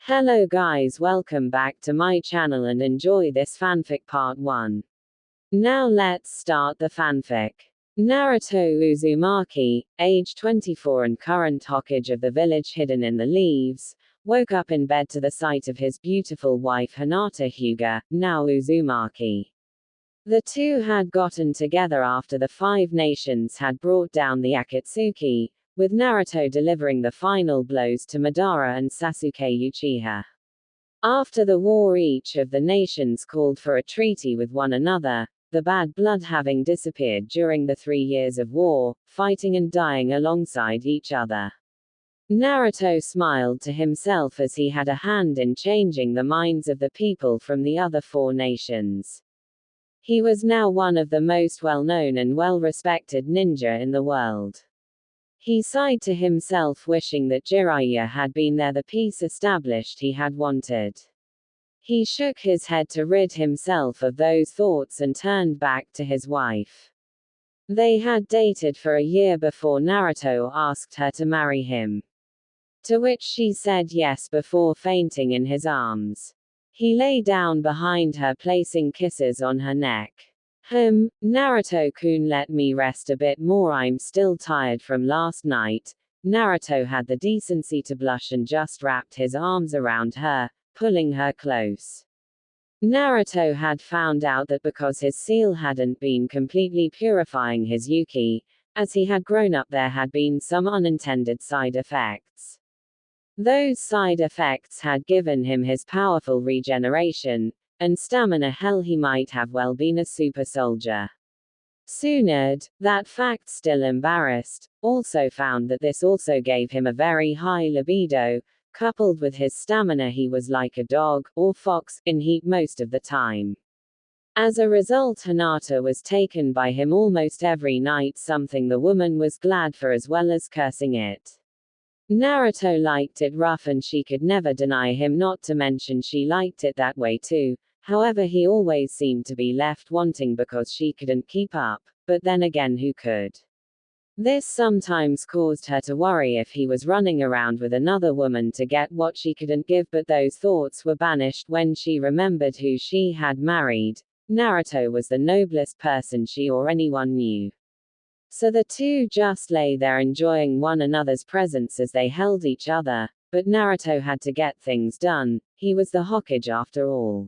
Hello guys, welcome back to my channel and enjoy this fanfic part 1. Now let's start the fanfic. Naruto Uzumaki, age 24 and current Hokage of the village hidden in the leaves, woke up in bed to the sight of his beautiful wife Hinata Hyuga, now Uzumaki. The two had gotten together after the 5 nations had brought down the Akatsuki, with Naruto delivering the final blows to Madara and Sasuke Uchiha. After the war, each of the nations called for a treaty with one another, the bad blood having disappeared during the 3 years of war, fighting and dying alongside each other. Naruto smiled to himself as he had a hand in changing the minds of the people from the other 4 nations. He was now one of the most well-known and well-respected ninja in the world. He sighed to himself, wishing that Jiraiya had been there, the peace established he had wanted. He shook his head to rid himself of those thoughts and turned back to his wife. They had dated for a year before Naruto asked her to marry him, to which she said yes before fainting in his arms. He lay down behind her, placing kisses on her neck. Naruto-kun, let me rest a bit more, I'm still tired from last night. Naruto had the decency to blush and just wrapped his arms around her, pulling her close. Naruto had found out that because his seal hadn't been completely purifying his Yuki, as he had grown up, there had been some unintended side effects. Those side effects had given him his powerful regeneration and stamina. Hell, he might have well been a super soldier. Tsunade, that fact still embarrassed, also found that this also gave him a very high libido. Coupled with his stamina, he was like a dog, or fox, in heat most of the time. As a result, Hinata was taken by him almost every night, something the woman was glad for as well as cursing it. Naruto liked it rough and she could never deny him, not to mention she liked it that way too. However, he always seemed to be left wanting because she couldn't keep up, but then again, who could? This sometimes caused her to worry if he was running around with another woman to get what she couldn't give, but those thoughts were banished when she remembered who she had married. Naruto was the noblest person she or anyone knew. So the two just lay there enjoying one another's presence as they held each other, but Naruto had to get things done. He was the Hokage after all.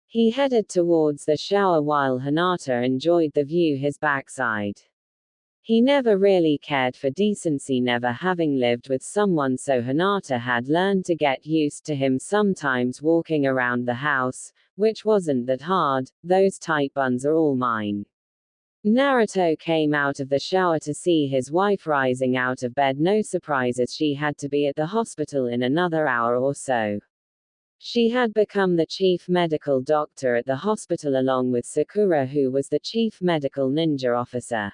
He headed towards the shower while Hinata enjoyed the view his backside. He never really cared for decency, never having lived with someone, so Hinata had learned to get used to him sometimes walking around the house, which wasn't that hard. Those tight buns are all mine. Naruto came out of the shower to see his wife rising out of bed. No surprise, as she had to be at the hospital in another hour or so. She had become the chief medical doctor at the hospital along with Sakura, who was the chief medical ninja officer.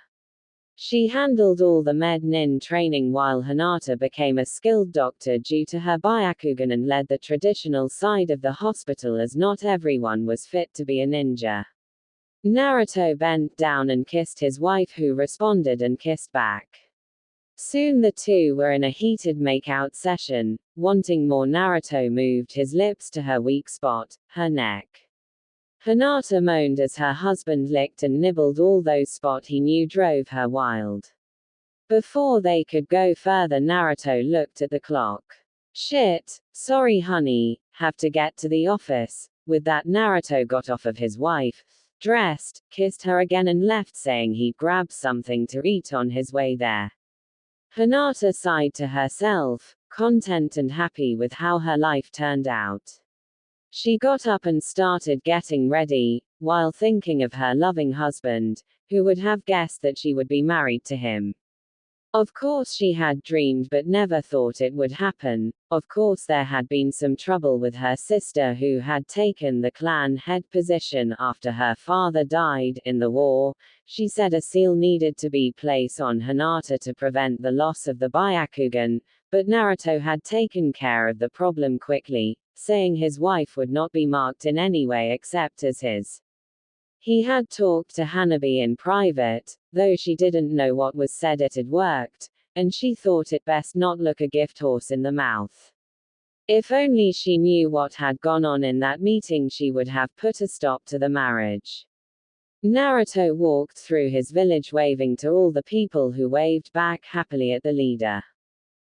She handled all the med-nin training while Hinata became a skilled doctor due to her Byakugan and led the traditional side of the hospital, as not everyone was fit to be a ninja. Naruto bent down and kissed his wife, who responded and kissed back. Soon the two were in a heated make-out session. Wanting more, Naruto moved his lips to her weak spot, her neck. Hinata moaned as her husband licked and nibbled all those spots he knew drove her wild. Before they could go further, Naruto looked at the clock. Shit, sorry honey, have to get to the office. With that, Naruto got off of his wife, dressed, kissed her again and left, saying he'd grab something to eat on his way there. Hinata sighed to herself, content and happy with how her life turned out. She got up and started getting ready, while thinking of her loving husband, who would have guessed that she would be married to him. Of course she had dreamed but never thought it would happen. Of course there had been some trouble with her sister, who had taken the clan head position after her father died in the war. She said a seal needed to be placed on Hinata to prevent the loss of the Byakugan, but Naruto had taken care of the problem quickly, saying his wife would not be marked in any way except as his. He had talked to Hanabi in private, though she didn't know what was said. It had worked, and she thought it best not look a gift horse in the mouth. If only she knew what had gone on in that meeting, she would have put a stop to the marriage. Naruto walked through his village waving to all the people who waved back happily at the leader.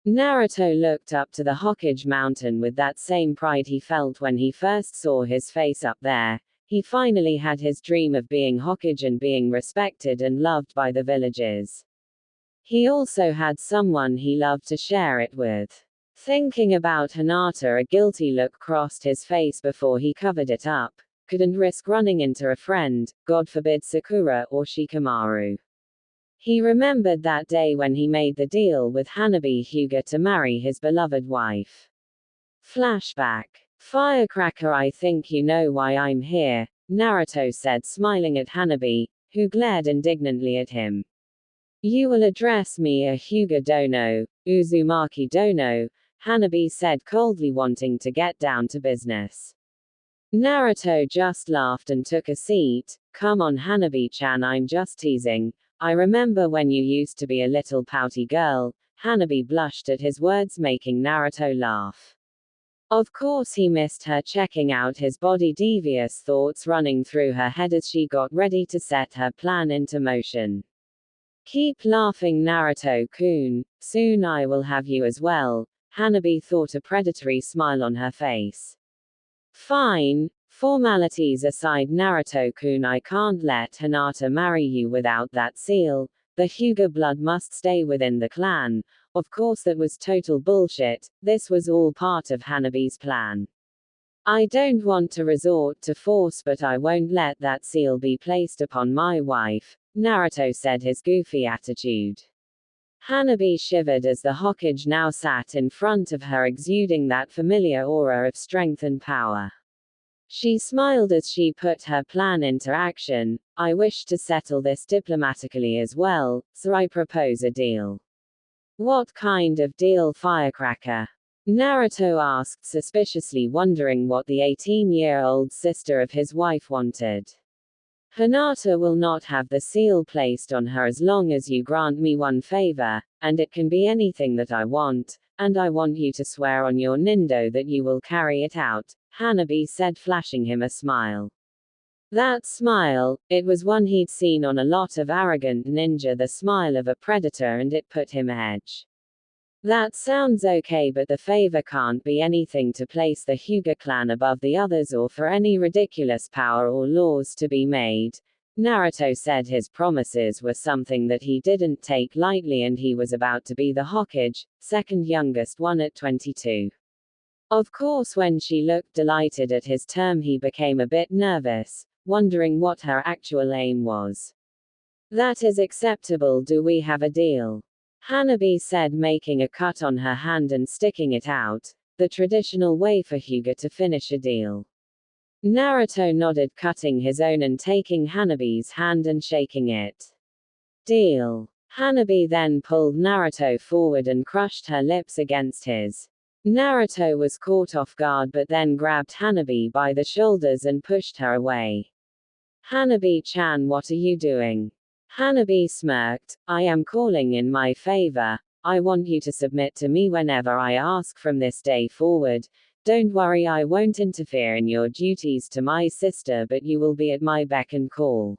Naruto looked up to the Hokage mountain with that same pride he felt when he first saw his face up there. He finally had his dream of being Hokage and being respected and loved by the villagers. He also had someone he loved to share it with. Thinking about Hinata, a guilty look crossed his face before he covered it up. Couldn't risk running into a friend, God forbid Sakura or Shikamaru. He remembered that day when he made the deal with Hanabi Hyuga to marry his beloved wife. Flashback. Firecracker, I think you know why I'm here, Naruto said, smiling at Hanabi, who glared indignantly at him. You will address me as Hyuga Dono, Uzumaki Dono, Hanabi said coldly, wanting to get down to business. Naruto just laughed and took a seat. Come on Hanabi-chan, I'm just teasing. I remember when you used to be a little pouty girl. Hanabi blushed at his words, making Naruto laugh. Of course he missed her, checking out his body, devious thoughts running through her head as she got ready to set her plan into motion. Keep laughing Naruto-kun, soon I will have you as well, Hanabi thought, a predatory smile on her face. Fine. Formalities aside Naruto-kun, I can't let Hinata marry you without that seal. The Hyuga blood must stay within the clan. Of course that was total bullshit, this was all part of Hanabi's plan. I don't want to resort to force, but I won't let that seal be placed upon my wife, Naruto said, his goofy attitude. Hanabi shivered as the Hokage now sat in front of her, exuding that familiar aura of strength and power. She smiled as she put her plan into action. I wish to settle this diplomatically as well, so I propose a deal. What kind of deal, Firecracker? Naruto asked suspiciously, wondering what the 18-year-old sister of his wife wanted. Hinata will not have the seal placed on her as long as you grant me one favor, and it can be anything that I want, and I want you to swear on your Nindo that you will carry it out, Hanabi said, flashing him a smile. That smile, it was one he'd seen on a lot of arrogant ninja, the smile of a predator, and it put him edge. That sounds okay, but the favor can't be anything to place the Hyuga clan above the others or for any ridiculous power or laws to be made. Naruto said his promises were something that he didn't take lightly, and he was about to be the Hokage, second youngest one at 22. Of course, when she looked delighted at his term, he became a bit nervous, wondering what her actual aim was. That is acceptable. Do we have a deal? Hanabi said, making a cut on her hand and sticking it out, the traditional way for Hyuga to finish a deal. Naruto nodded, cutting his own and taking Hanabi's hand and shaking it. Deal. Hanabi then pulled Naruto forward and crushed her lips against his. Naruto was caught off guard, but then grabbed Hanabi by the shoulders and pushed her away. Hanabi-chan, what are you doing? Hanabi smirked. I am calling in my favor. I want you to submit to me whenever I ask from this day forward. Don't worry, I won't interfere in your duties to my sister, but you will be at my beck and call.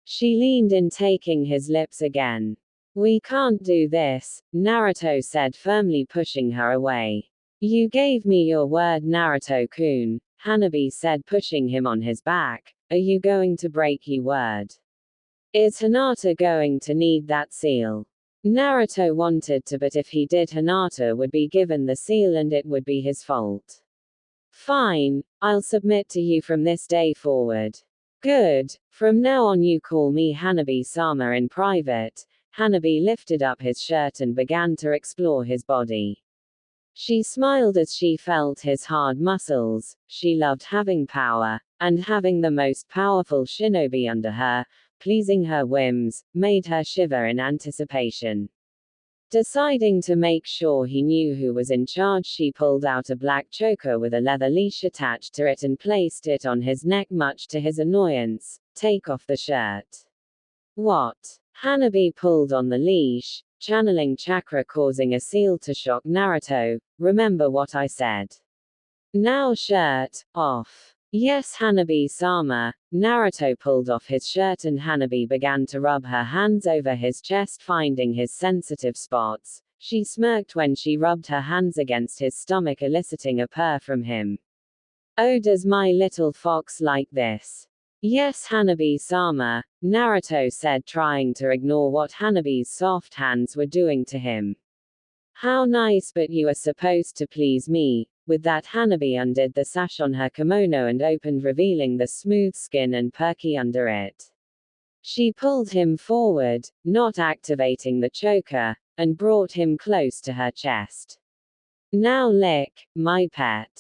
She leaned in, taking his lips again. We can't do this, Naruto said, firmly pushing her away. You gave me your word, Naruto-kun, Hanabi said, pushing him on his back. Are you going to break your word? Is Hinata going to need that seal? Naruto wanted to, but if he did, Hinata would be given the seal and it would be his fault. Fine, I'll submit to you from this day forward. Good, from now on you call me Hanabi-sama in private. Hanabi lifted up his shirt and began to explore his body. She smiled as she felt his hard muscles. She loved having power, and having the most powerful shinobi under her, pleasing her whims, made her shiver in anticipation. Deciding to make sure he knew who was in charge, she pulled out a black choker with a leather leash attached to it and placed it on his neck, much to his annoyance. Take off the shirt. What? Hanabi pulled on the leash, channeling chakra, causing a seal to shock Naruto. remember what I said. Now shirt off. Yes, Hanabi-sama. Naruto pulled off his shirt and Hanabi began to rub her hands over his chest, finding his sensitive spots. She smirked when she rubbed her hands against his stomach, eliciting a purr from him. Oh, does my little fox like this? Yes, Hanabi-sama, Naruto said, trying to ignore what Hanabi's soft hands were doing to him. How nice, but you are supposed to please me. With that, Hanabi undid the sash on her kimono and opened, revealing the smooth skin and perky under it. She pulled him forward, not activating the choker, and brought him close to her chest. Now lick, my pet.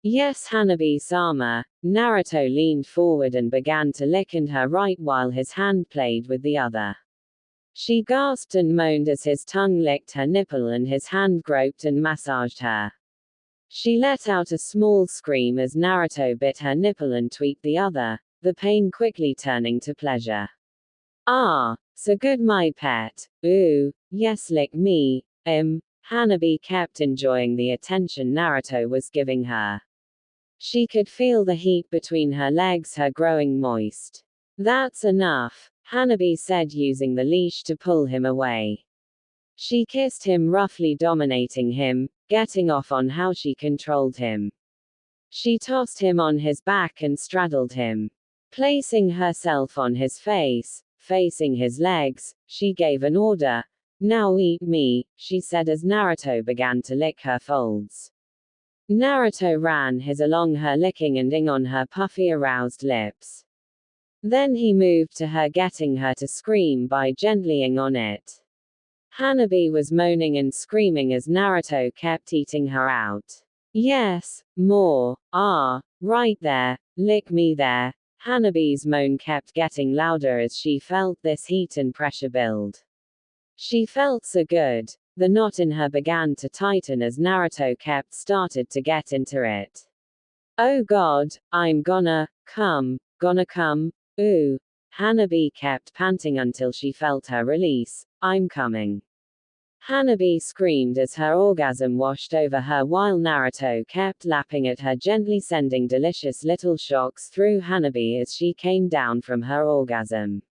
Yes, Hanabi-sama. Naruto leaned forward and began to lick and her right while his hand played with the other. She gasped and moaned as his tongue licked her nipple and his hand groped and massaged her. She let out a small scream as Naruto bit her nipple and tweaked the other, the pain quickly turning to pleasure. Ah, so good, my pet. Ooh, yes, lick me. Hanabi kept enjoying the attention Naruto was giving her. She could feel the heat between her legs, her growing moist. That's enough, Hanabi said, using the leash to pull him away. She kissed him, roughly dominating him, getting off on how she controlled him. She tossed him on his back and straddled him. Placing herself on his face, facing his legs, she gave an order. Now eat me, she said as Naruto began to lick her folds. Naruto ran his along her, licking and ing on her puffy, aroused lips. Then he moved to her, getting her to scream by gently ing on it. Hanabi was moaning and screaming as Naruto kept eating her out. Yes, more, right there, lick me there. Hanabi's moan kept getting louder as she felt this heat and pressure build. She felt so good. The knot in her began to tighten as Naruto started to get into it. Oh God, I'm gonna come. Ooh. Hanabi kept panting until she felt her release. I'm coming. Hanabi screamed as her orgasm washed over her while Naruto kept lapping at her, gently sending delicious little shocks through Hanabi as she came down from her orgasm.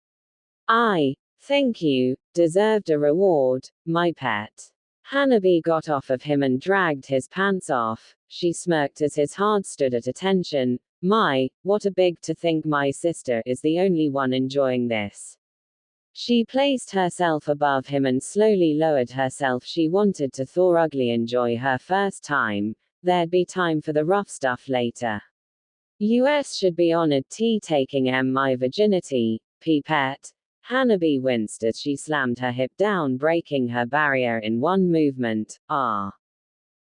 I think you deserved a reward, my pet. Hanabi got off of him and dragged his pants off. She smirked as his heart stood at attention. My, what a big to think my sister is the only one enjoying this. She placed herself above him and slowly lowered herself. She wanted to thoroughly enjoy her first time. There'd be time for the rough stuff later. US should be honored taking my virginity, pet. Hanabi winced as she slammed her hip down, breaking her barrier in one movement.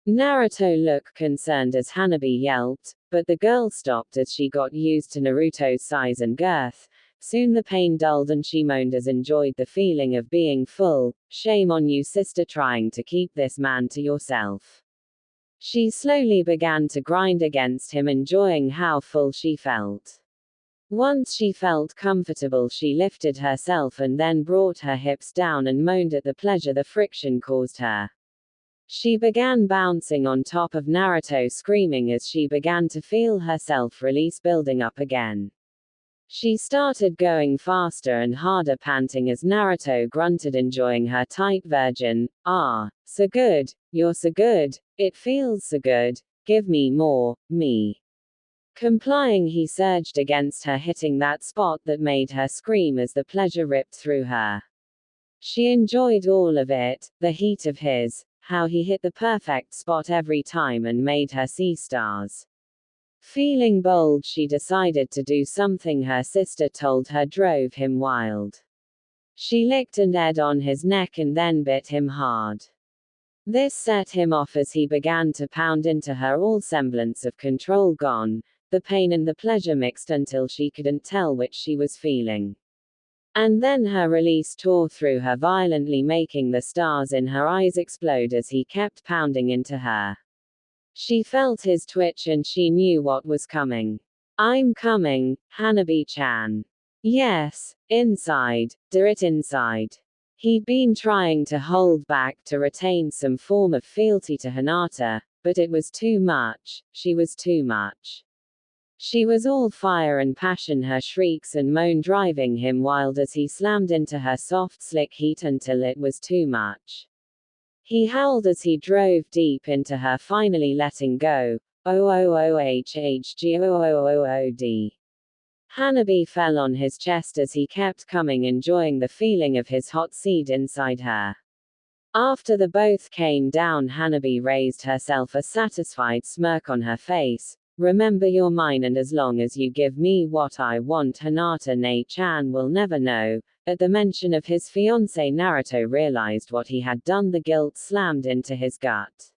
Naruto looked concerned as Hanabi yelped, but the girl stopped as she got used to Naruto's size and girth. Soon the pain dulled and she moaned as enjoyed the feeling of being full. Shame on you, sister, trying to keep this man to yourself. She slowly began to grind against him, enjoying how full she felt. Once she felt comfortable, she lifted herself and then brought her hips down and moaned at the pleasure the friction caused her. She began bouncing on top of Naruto, screaming as she began to feel herself release building up again. She started going faster and harder, panting as Naruto grunted, enjoying her tight virgin. So good, you're so good, it feels so good, give me more, me. Complying, he surged against her, hitting that spot that made her scream as the pleasure ripped through her. She enjoyed all of it, the heat of how he hit the perfect spot every time and made her see stars. Feeling bold, she decided to do something her sister told her drove him wild. She licked and ed on his neck and then bit him hard. This set him off as he began to pound into her, all semblance of control gone, the pain and the pleasure mixed until she couldn't tell which she was feeling. And then her release tore through her violently, making the stars in her eyes explode as he kept pounding into her. She felt his twitch and she knew what was coming. I'm coming, Hanabi-chan. Yes, inside, do it inside. He'd been trying to hold back to retain some form of fealty to Hinata, but it was too much. She was too much. She was all fire and passion, her shrieks and moan driving him wild as he slammed into her soft slick heat until it was too much. He howled as he drove deep into her, finally letting go. OOOHHGOOOOD. Hanabi fell on his chest as he kept coming, enjoying the feeling of his hot seed inside her. After the both came down, Hanabi raised herself, a satisfied smirk on her face. Remember, you're mine, and as long as you give me what I want, Hinata Nei-chan will never know. At the mention of his fiancée, Naruto realized what he had done. The guilt slammed into his gut.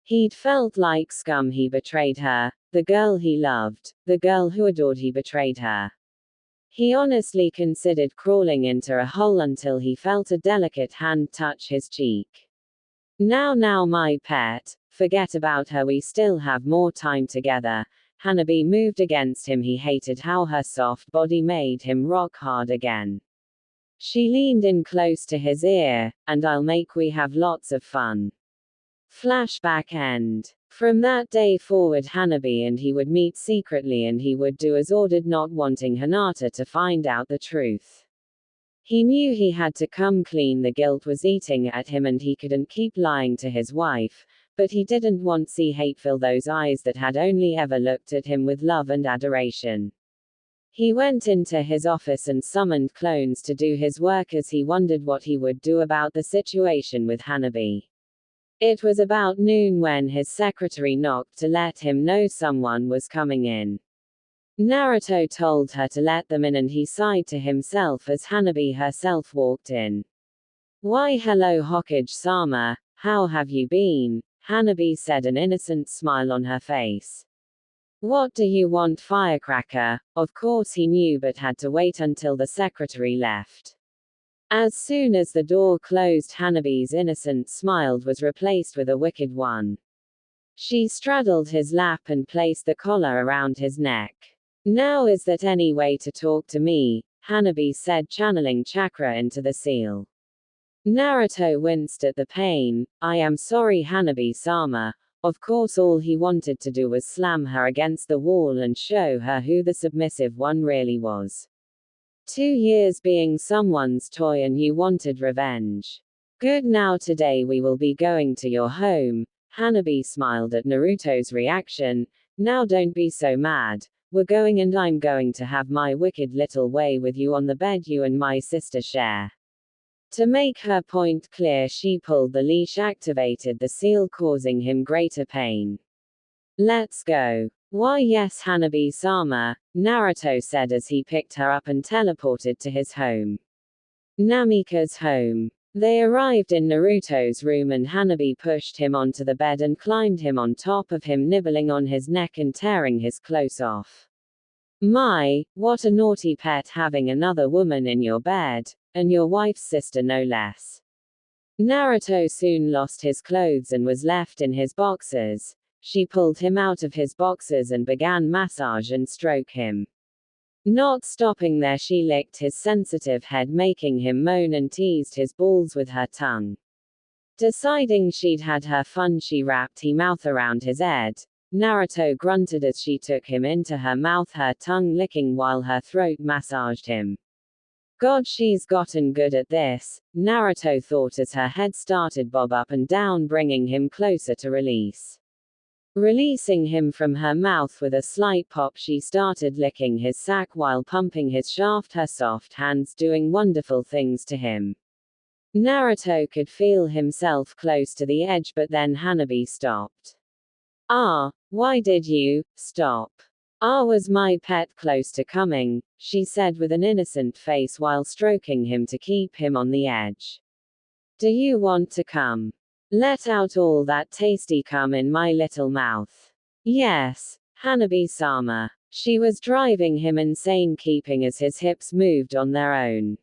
He'd felt like scum. He betrayed her, the girl he loved, the girl who adored. He betrayed her. He honestly considered crawling into a hole until he felt a delicate hand touch his cheek. Now, my pet, forget about her, we still have more time together. Hanabi moved against him. He hated how her soft body made him rock hard again. She leaned in close to his ear, and I'll make we have lots of fun. Flashback end. From that day forward, Hanabi and he would meet secretly, and he would do as ordered, not wanting Hinata to find out the truth. He knew he had to come clean. The guilt was eating at him, and he couldn't keep lying to his wife, but he didn't want to see hate fill those eyes that had only ever looked at him with love and adoration. He went into his office and summoned clones to do his work as he wondered what he would do about the situation with Hanabi. It was about noon when his secretary knocked to let him know someone was coming in. Naruto told her to let them in, and he sighed to himself as Hanabi herself walked in. Why, hello Hokage-sama, how have you been? Hanabi said, an innocent smile on her face. What do you want, firecracker? Of course he knew, but had to wait until the secretary left. As soon as the door closed, Hanabi's innocent smile was replaced with a wicked one. She straddled his lap and placed the collar around his neck. Now is that any way to talk to me? Hanabi said, channeling chakra into the seal. Naruto winced at the pain. I am sorry, Hanabi-sama. Of course, all he wanted to do was slam her against the wall and show her who the submissive one really was. 2 years being someone's toy and you wanted revenge. Good, now today we will be going to your home. Hanabi smiled at Naruto's reaction. Now don't be so mad. We're going, and I'm going to have my wicked little way with you on the bed you and my sister share. To make her point clear, she pulled the leash, activated the seal, causing him greater pain. Let's go. Why yes, Hanabi-sama, Naruto said as he picked her up and teleported to his home. Namika's home. They arrived in Naruto's room, and Hanabi pushed him onto the bed and climbed him on top of him, nibbling on his neck and tearing his clothes off. My, what a naughty pet, having another woman in your bed, and your wife's sister no less. Naruto soon lost his clothes and was left in his boxers. She pulled him out of his boxers and began massage and stroke him. Not stopping there, she licked his sensitive head, making him moan, and teased his balls with her tongue. Deciding she'd had her fun, she wrapped her mouth around his head. Naruto grunted as she took him into her mouth, her tongue licking while her throat massaged him. God, she's gotten good at this, Naruto thought as her head started bob up and down, bringing him closer to release. Releasing him from her mouth with a slight pop, she started licking his sack while pumping his shaft, her soft hands doing wonderful things to him. Naruto could feel himself close to the edge, but then Hanabi stopped. Ah, why did you stop? Was my pet close to coming? She said with an innocent face while stroking him to keep him on the edge. Do you want to come? Let out all that tasty cum in my little mouth. Yes, Hanabi-sama. She was driving him insane, keeping as his hips moved on their own.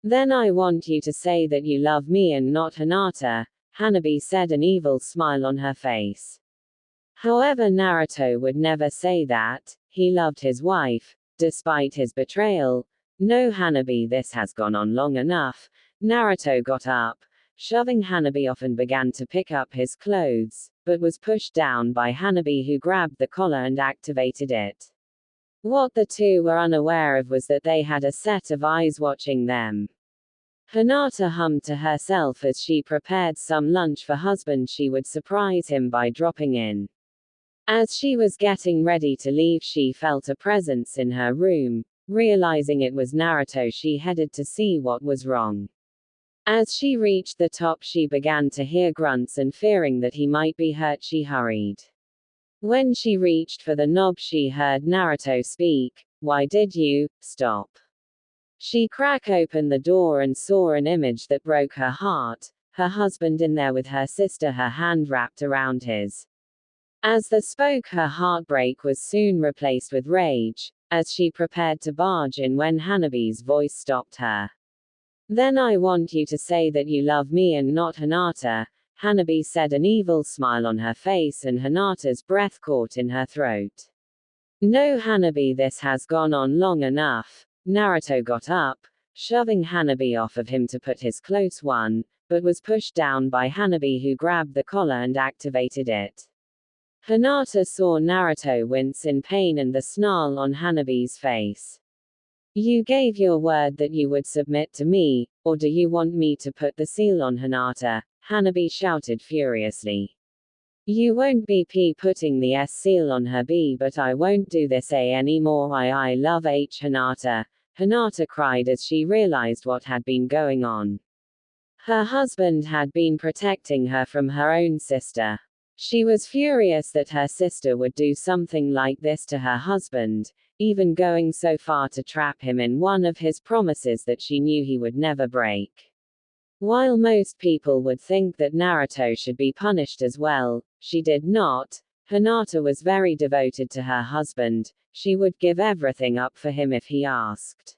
Then I want you to say that you love me and not Hinata, Hanabi said, an evil smile on her face. However, Naruto would never say that. He loved his wife, despite his betrayal. No, Hanabi, this has gone on long enough. Naruto got up, shoving Hanabi off, and began to pick up his clothes. but was pushed down by Hanabi, who grabbed the collar and activated it. What the two were unaware of was that they had a set of eyes watching them. Hinata hummed to herself as she prepared some lunch for husband she would surprise him by dropping in. As she was getting ready to leave, she felt a presence in her room. Realizing it was Naruto, she headed to see what was wrong. As she reached the top, she began to hear grunts, and fearing that he might be hurt, she hurried. When she reached for the knob, she heard Naruto speak. "Why did you stop?" She cracked open the door and saw an image that broke her heart. Her husband in there with her sister, her hand wrapped around his. As they spoke, her heartbreak was soon replaced with rage, as she prepared to barge in when Hanabi's voice stopped her. "Then I want you to say that you love me and not Hinata," Hanabi said, an evil smile on her face, and Hinata's breath caught in her throat. "No, Hanabi, this has gone on long enough." Naruto got up, shoving Hanabi off of him to put his close one, but was pushed down by Hanabi, who grabbed the collar and activated it. Hinata saw Naruto wince in pain and the snarl on Hanabi's face. "You gave your word that you would submit to me, or do you want me to put the seal on Hinata?" Hanabi shouted furiously. "You won't be putting the S seal on her B, but I won't do this anymore. I love Hinata," Hinata cried as she realized what had been going on. Her husband had been protecting her from her own sister. She was furious that her sister would do something like this to her husband, even going so far to trap him in one of his promises that she knew he would never break. While most people would think that Naruto should be punished as well, she did not. Hinata was very devoted to her husband. She would give everything up for him if he asked.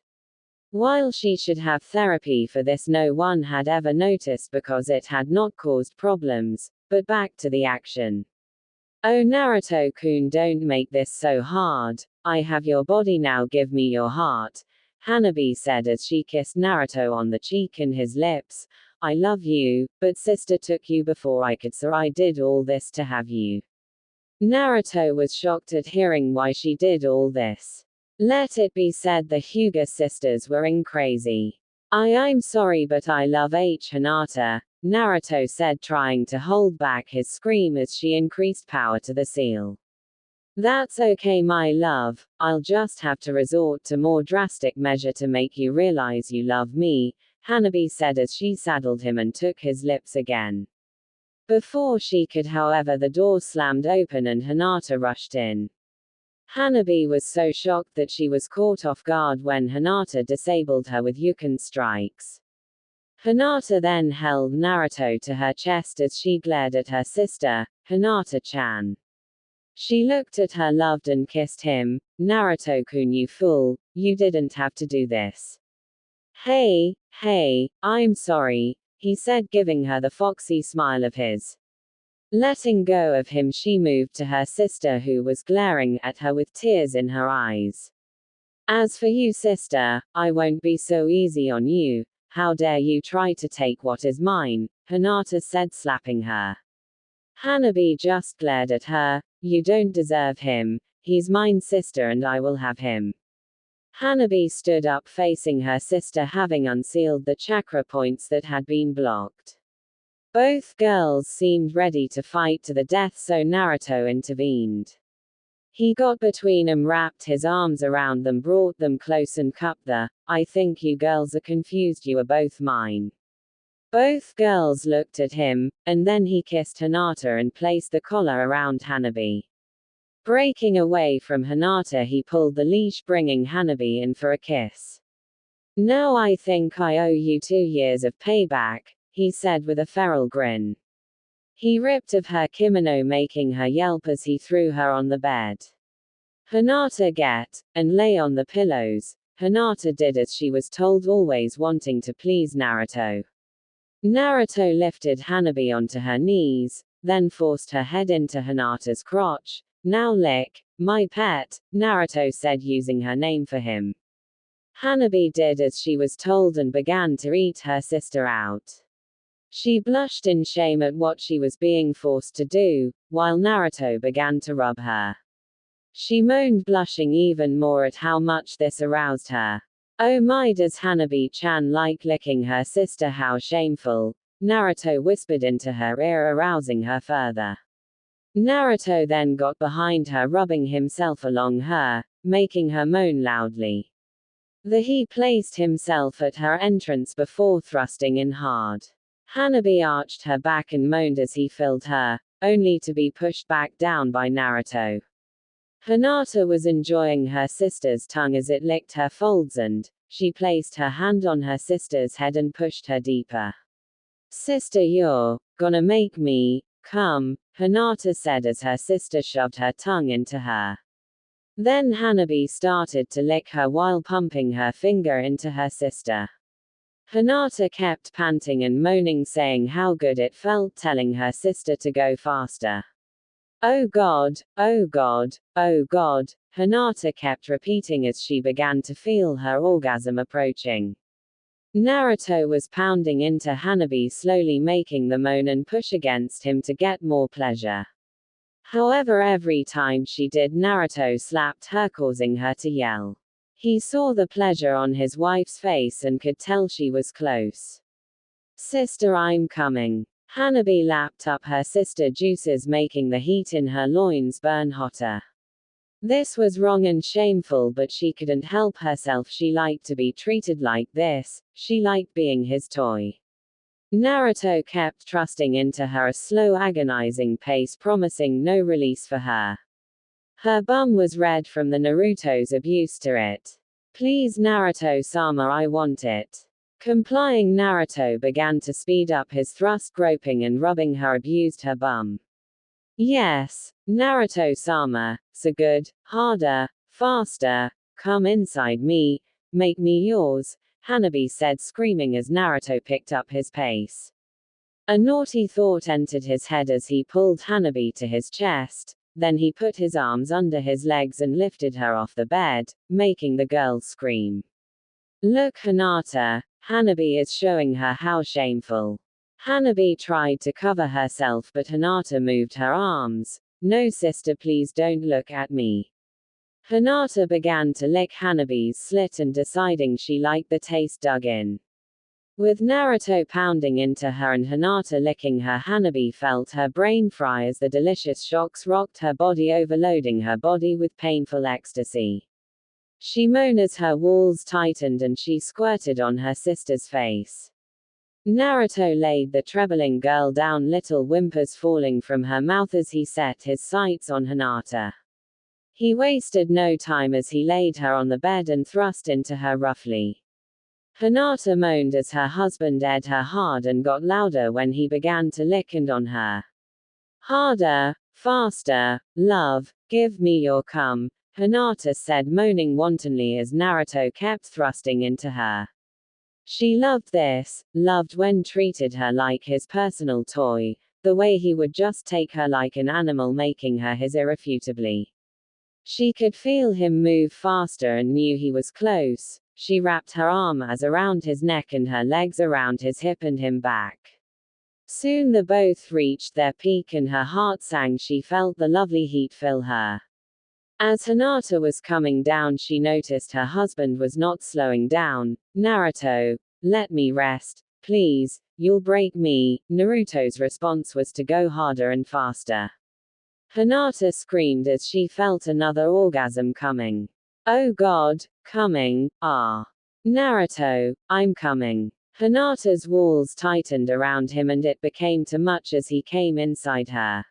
While she should have therapy for this, no one had ever noticed because it had not caused problems. But back to the action. "Oh, Naruto-kun, don't make this so hard. I have your body now, give me your heart," Hanabi said as she kissed Naruto on the cheek and his lips. "I love you, but sister took you before I could, so I did all this to have you." Naruto was shocked at hearing why she did all this. Let it be said the Hyuga sisters were crazy. I'm sorry, but I love Hinata," Naruto said, trying to hold back his scream as she increased power to the seal. "That's okay, my love. I'll just have to resort to more drastic measure to make you realize you love me," Hanabi said as she saddled him and took his lips again. Before she could, however, the door slammed open and Hinata rushed in. Hanabi was so shocked that she was caught off guard when Hinata disabled her with Yukan strikes. Hinata then held Naruto to her chest as she glared at her sister, Hinata-chan. She looked at her loved and kissed him. "Naruto-kun, you fool, you didn't have to do this." Hey, I'm sorry," he said, giving her the foxy smile of his. Letting go of him, she moved to her sister, who was glaring at her with tears in her eyes. "As for you, sister, I won't be so easy on you. How dare you try to take what is mine," Hinata said, slapping her. Hanabi just glared at her. "You don't deserve him. He's mine, sister, and I will have him." Hanabi stood up facing her sister, having unsealed the chakra points that had been blocked. Both girls seemed ready to fight to the death, so Naruto intervened. He got between them, wrapped his arms around them, brought them close and cupped them. "I think you girls are confused. You are both mine." Both girls looked at him, and then he kissed Hinata and placed the collar around Hanabi. Breaking away from Hinata, he pulled the leash, bringing Hanabi in for a kiss. "Now I think I owe you 2 years of payback," he said with a feral grin. He ripped of her kimono, making her yelp as he threw her on the bed. "Hinata, get," and lay on the pillows. Hinata did as she was told, always wanting to please Naruto. Naruto lifted Hanabi onto her knees, then forced her head into Hinata's crotch. "Now lick, my pet," Naruto said, using her name for him. Hanabi did as she was told and began to eat her sister out. She blushed in shame at what she was being forced to do, while Naruto began to rub her. She moaned, blushing even more at how much this aroused her. "Oh my, does Hanabi-chan like licking her sister? How shameful," Naruto whispered into her ear, arousing her further. Naruto then got behind her, rubbing himself along her, making her moan loudly. He placed himself at her entrance before thrusting in hard. Hanabi arched her back and moaned as he filled her, only to be pushed back down by Naruto. Hinata was enjoying her sister's tongue as it licked her folds, and she placed her hand on her sister's head and pushed her deeper. "Sister, you're gonna make me come," Hinata said as her sister shoved her tongue into her. Then Hanabi started to lick her while pumping her finger into her sister. Hinata kept panting and moaning, saying how good it felt, telling her sister to go faster. "Oh God, oh God, oh God," Hinata kept repeating as she began to feel her orgasm approaching. Naruto was pounding into Hanabi, slowly making the moan and push against him to get more pleasure. However, every time she did, Naruto slapped her, causing her to yell. He saw the pleasure on his wife's face and could tell she was close. "Sister, I'm coming." Hanabi lapped up her sister juices, making the heat in her loins burn hotter. This was wrong and shameful, but she couldn't help herself. She liked to be treated like this, she liked being his toy. Naruto kept thrusting into her a slow, agonizing pace, promising no release for her. Her bum was red from the Naruto's abuse to it. "Please Naruto-sama, I want it." Complying, Naruto began to speed up his thrust, groping and rubbing her, abused her bum. "Yes, Naruto-sama, so good, harder, faster, come inside me, make me yours," Hanabi said, screaming as Naruto picked up his pace. A naughty thought entered his head as he pulled Hanabi to his chest, then he put his arms under his legs and lifted her off the bed, making the girl scream. "Look, Hinata, Hanabi is showing her how shameful." Hanabi tried to cover herself, but Hinata moved her arms. "No sister, please don't look at me." Hinata began to lick Hanabi's slit and deciding she liked the taste, dug in. With Naruto pounding into her and Hinata licking her, Hanabi felt her brain fry as the delicious shocks rocked her body, overloading her body with painful ecstasy. She moaned as her walls tightened and she squirted on her sister's face. Naruto laid the trembling girl down, little whimpers falling from her mouth as he set his sights on Hinata. He wasted no time as he laid her on the bed and thrust into her roughly. Hinata moaned as her husband ed her hard and got louder when he began to lick and on her. "Harder, faster, love, give me your cum," Hinata said, moaning wantonly as Naruto kept thrusting into her. She loved this, loved when treated her like his personal toy, the way he would just take her like an animal, making her his irrefutably. She could feel him move faster and knew he was close. She wrapped her arms around his neck and her legs around his hip and him back. Soon the both reached their peak and her heart sang. She felt the lovely heat fill her. As Hinata was coming down, she noticed her husband was not slowing down. "Naruto, let me rest, please, you'll break me." Naruto's response was to go harder and faster. Hinata screamed as she felt another orgasm coming. "Oh God, coming, ah. Naruto, I'm coming." Hinata's walls tightened around him and it became too much as he came inside her.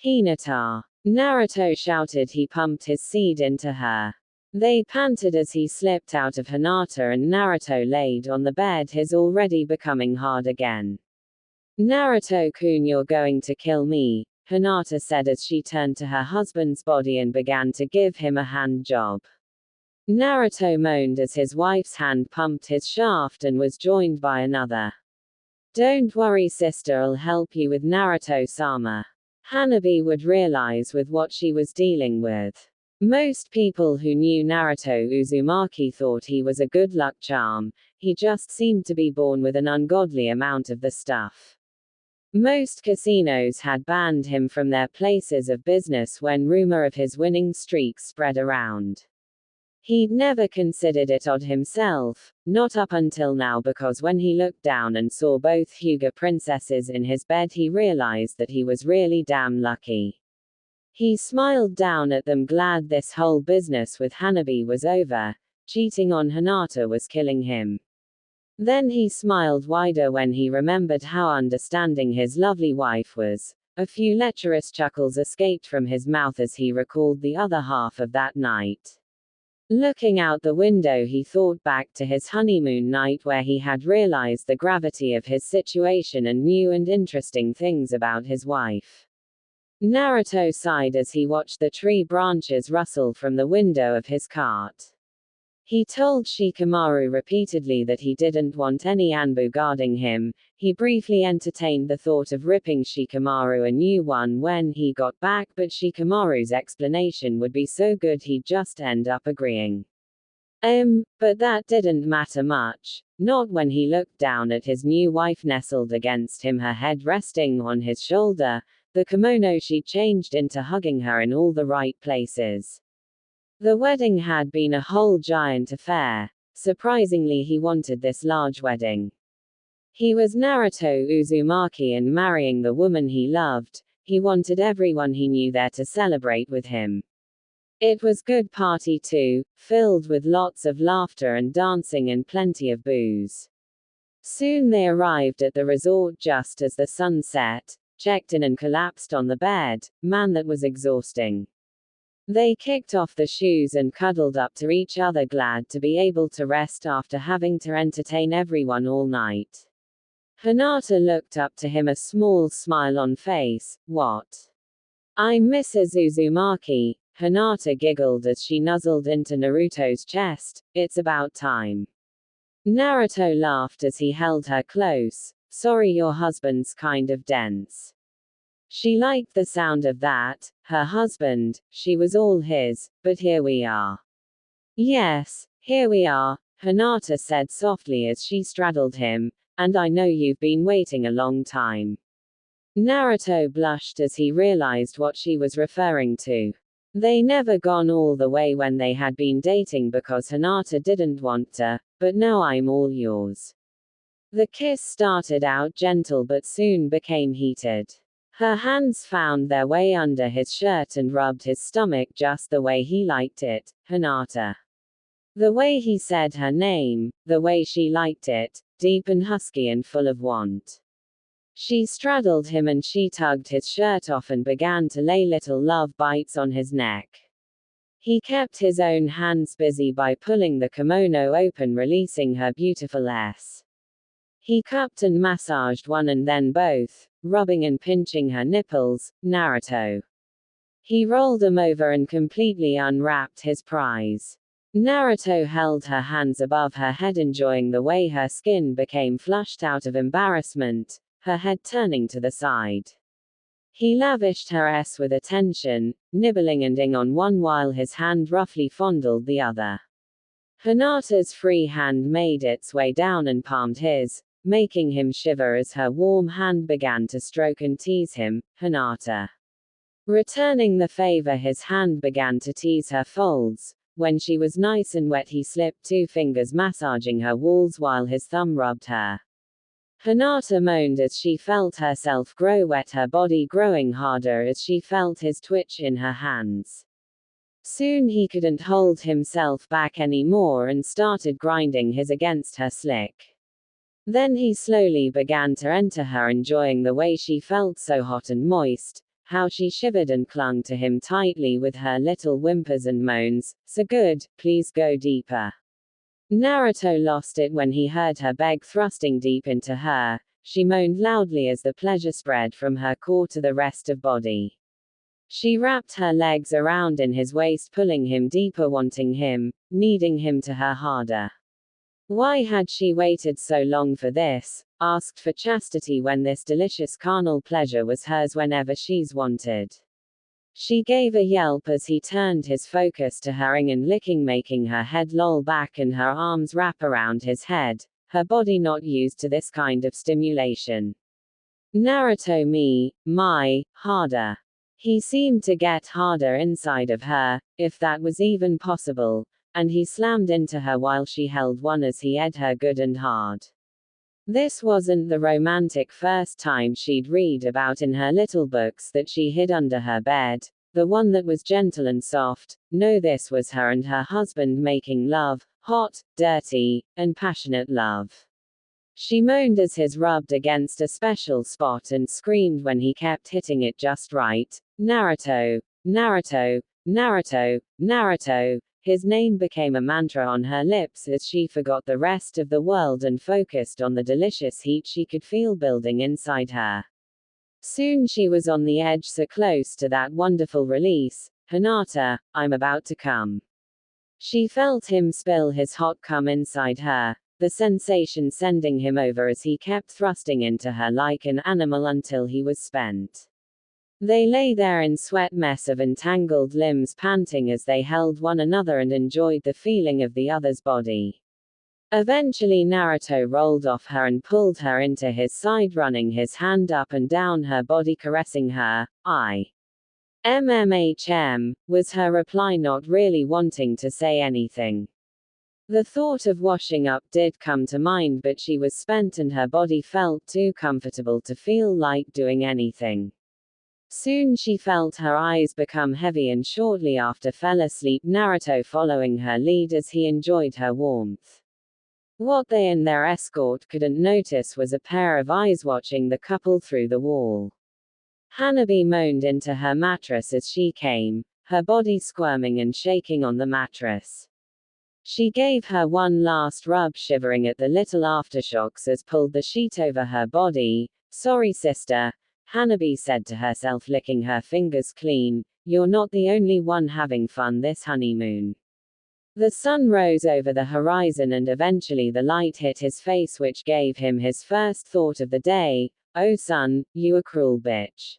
"Hinata!" Naruto shouted. He pumped his seed into her. They panted as he slipped out of Hinata and Naruto laid on the bed, his already becoming hard again. "Naruto-kun, you're going to kill me," Hinata said as she turned to her husband's body and began to give him a hand job. Naruto moaned as his wife's hand pumped his shaft and was joined by another. "Don't worry sister, I'll help you with Naruto-sama." Hanabi would realize with what she was dealing with. Most people who knew Naruto Uzumaki thought he was a good luck charm. He just seemed to be born with an ungodly amount of the stuff. Most casinos had banned him from their places of business when rumor of his winning streak spread around. He'd never considered it odd himself, not up until now, because when he looked down and saw both Hyuga princesses in his bed, he realized that he was really damn lucky. He smiled down at them, glad this whole business with Hanabi was over. Cheating on Hinata was killing him. Then he smiled wider when he remembered how understanding his lovely wife was. A few lecherous chuckles escaped from his mouth as he recalled the other half of that night. Looking out the window, he thought back to his honeymoon night where he had realized the gravity of his situation and new and interesting things about his wife. Naruto sighed as he watched the tree branches rustle from the window of his cart. He told Shikamaru repeatedly that he didn't want any Anbu guarding him. He briefly entertained the thought of ripping Shikamaru a new one when he got back, but Shikamaru's explanation would be so good he'd just end up agreeing. But that didn't matter much. Not when he looked down at his new wife nestled against him, her head resting on his shoulder, the kimono she changed into hugging her in all the right places. The wedding had been a whole giant affair. Surprisingly, he wanted this large wedding. He was Naruto Uzumaki and marrying the woman he loved. He wanted everyone he knew there to celebrate with him. It was good party too, filled with lots of laughter and dancing and plenty of booze. Soon they arrived at the resort just as the sun set, checked in and collapsed on the bed. Man, that was exhausting. They kicked off the shoes and cuddled up to each other, glad to be able to rest after having to entertain everyone all night. Hinata looked up to him, a small smile on face. What? I'm Mrs. Uzumaki, Hinata giggled as she nuzzled into Naruto's chest. It's about time. Naruto laughed as he held her close. Sorry, your husband's kind of dense. She liked the sound of that. Her husband, she was all his, but here we are. Yes, here we are, Hinata said softly as she straddled him, and I know you've been waiting a long time. Naruto blushed as he realized what she was referring to. They never gone all the way when they had been dating because Hinata didn't want to, but now I'm all yours. The kiss started out gentle but soon became heated. Her hands found their way under his shirt and rubbed his stomach just the way he liked it. Hinata. The way he said her name, the way she liked it, deep and husky and full of want. She straddled him and she tugged his shirt off and began to lay little love bites on his neck. He kept his own hands busy by pulling the kimono open, releasing her beautiful S. He cupped and massaged one and then both, rubbing and pinching her nipples. Naruto. He rolled them over and completely unwrapped his prize. Naruto held her hands above her head, enjoying the way her skin became flushed out of embarrassment, her head turning to the side. He lavished her S with attention, nibbling and ing on one while his hand roughly fondled the other. Hinata's free hand made its way down and palmed his, making him shiver as her warm hand began to stroke and tease him. Hinata. Returning the favor, his hand began to tease her folds. When she was nice and wet, he slipped 2 fingers massaging her walls while his thumb rubbed her. Hinata moaned as she felt herself grow wet, her body growing harder as she felt his twitch in her hands. Soon he couldn't hold himself back anymore and started grinding his against her slick. Then he slowly began to enter her, enjoying the way she felt so hot and moist, how she shivered and clung to him tightly with her little whimpers and moans. So good, please go deeper. Naruto lost it when he heard her beg, thrusting deep into her. She moaned loudly as the pleasure spread from her core to the rest of body. She wrapped her legs around in his waist, pulling him deeper, wanting him, needing him to her harder. Why had she waited so long for this, asked for chastity when this delicious carnal pleasure was hers whenever she's wanted? She gave a yelp as he turned his focus to her and licking, making her head loll back and her arms wrap around his head, her body not used to this kind of stimulation. Naruto my, harder. He seemed to get harder inside of her, if that was even possible, and he slammed into her while she held one as he ed her good and hard. This wasn't the romantic first time she'd read about in her little books that she hid under her bed, the one that was gentle and soft. No, this was her and her husband making love, hot, dirty, and passionate love. She moaned as his rubbed against a special spot and screamed when he kept hitting it just right. Naruto, Naruto, Naruto, Naruto. His name became a mantra on her lips as she forgot the rest of the world and focused on the delicious heat she could feel building inside her. Soon she was on the edge, so close to that wonderful release. Hinata, I'm about to come. She felt him spill his hot cum inside her, the sensation sending him over as he kept thrusting into her like an animal until he was spent. They lay there in sweat mess of entangled limbs, panting as they held one another and enjoyed the feeling of the other's body. Eventually Naruto rolled off her and pulled her into his side, running his hand up and down her body, caressing her. Was her reply, not really wanting to say anything. The thought of washing up did come to mind, but she was spent and her body felt too comfortable to feel like doing anything. Soon she felt her eyes become heavy and shortly after fell asleep, Naruto following her lead as he enjoyed her warmth. What they and their escort couldn't notice was a pair of eyes watching the couple through the wall. Hanabi moaned into her mattress as she came, her body squirming and shaking on the mattress. She gave her one last rub, shivering at the little aftershocks as pulled the sheet over her body. Sorry sister, Hanabi said to herself, licking her fingers clean. You're not the only one having fun this honeymoon. The sun rose over the horizon and eventually the light hit his face, which gave him his first thought of the day. Oh son, you a cruel bitch.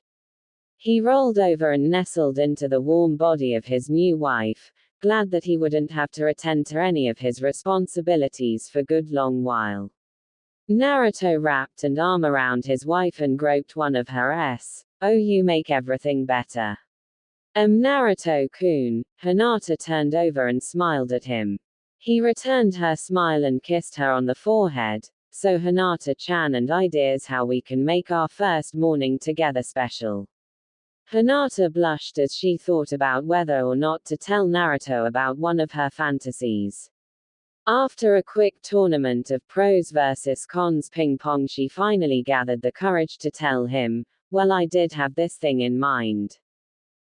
He rolled over and nestled into the warm body of his new wife, glad that he wouldn't have to attend to any of his responsibilities for good long while. Naruto wrapped an arm around his wife and groped one of her s. Oh, you make everything better. Naruto-kun. Hinata turned over and smiled at him. He returned her smile and kissed her on the forehead. So Hinata-chan and ideas how we can make our first morning together special. Hinata blushed as she thought about whether or not to tell Naruto about one of her fantasies. After a quick tournament of pros versus cons ping pong, she finally gathered the courage to tell him, well, I did have this thing in mind.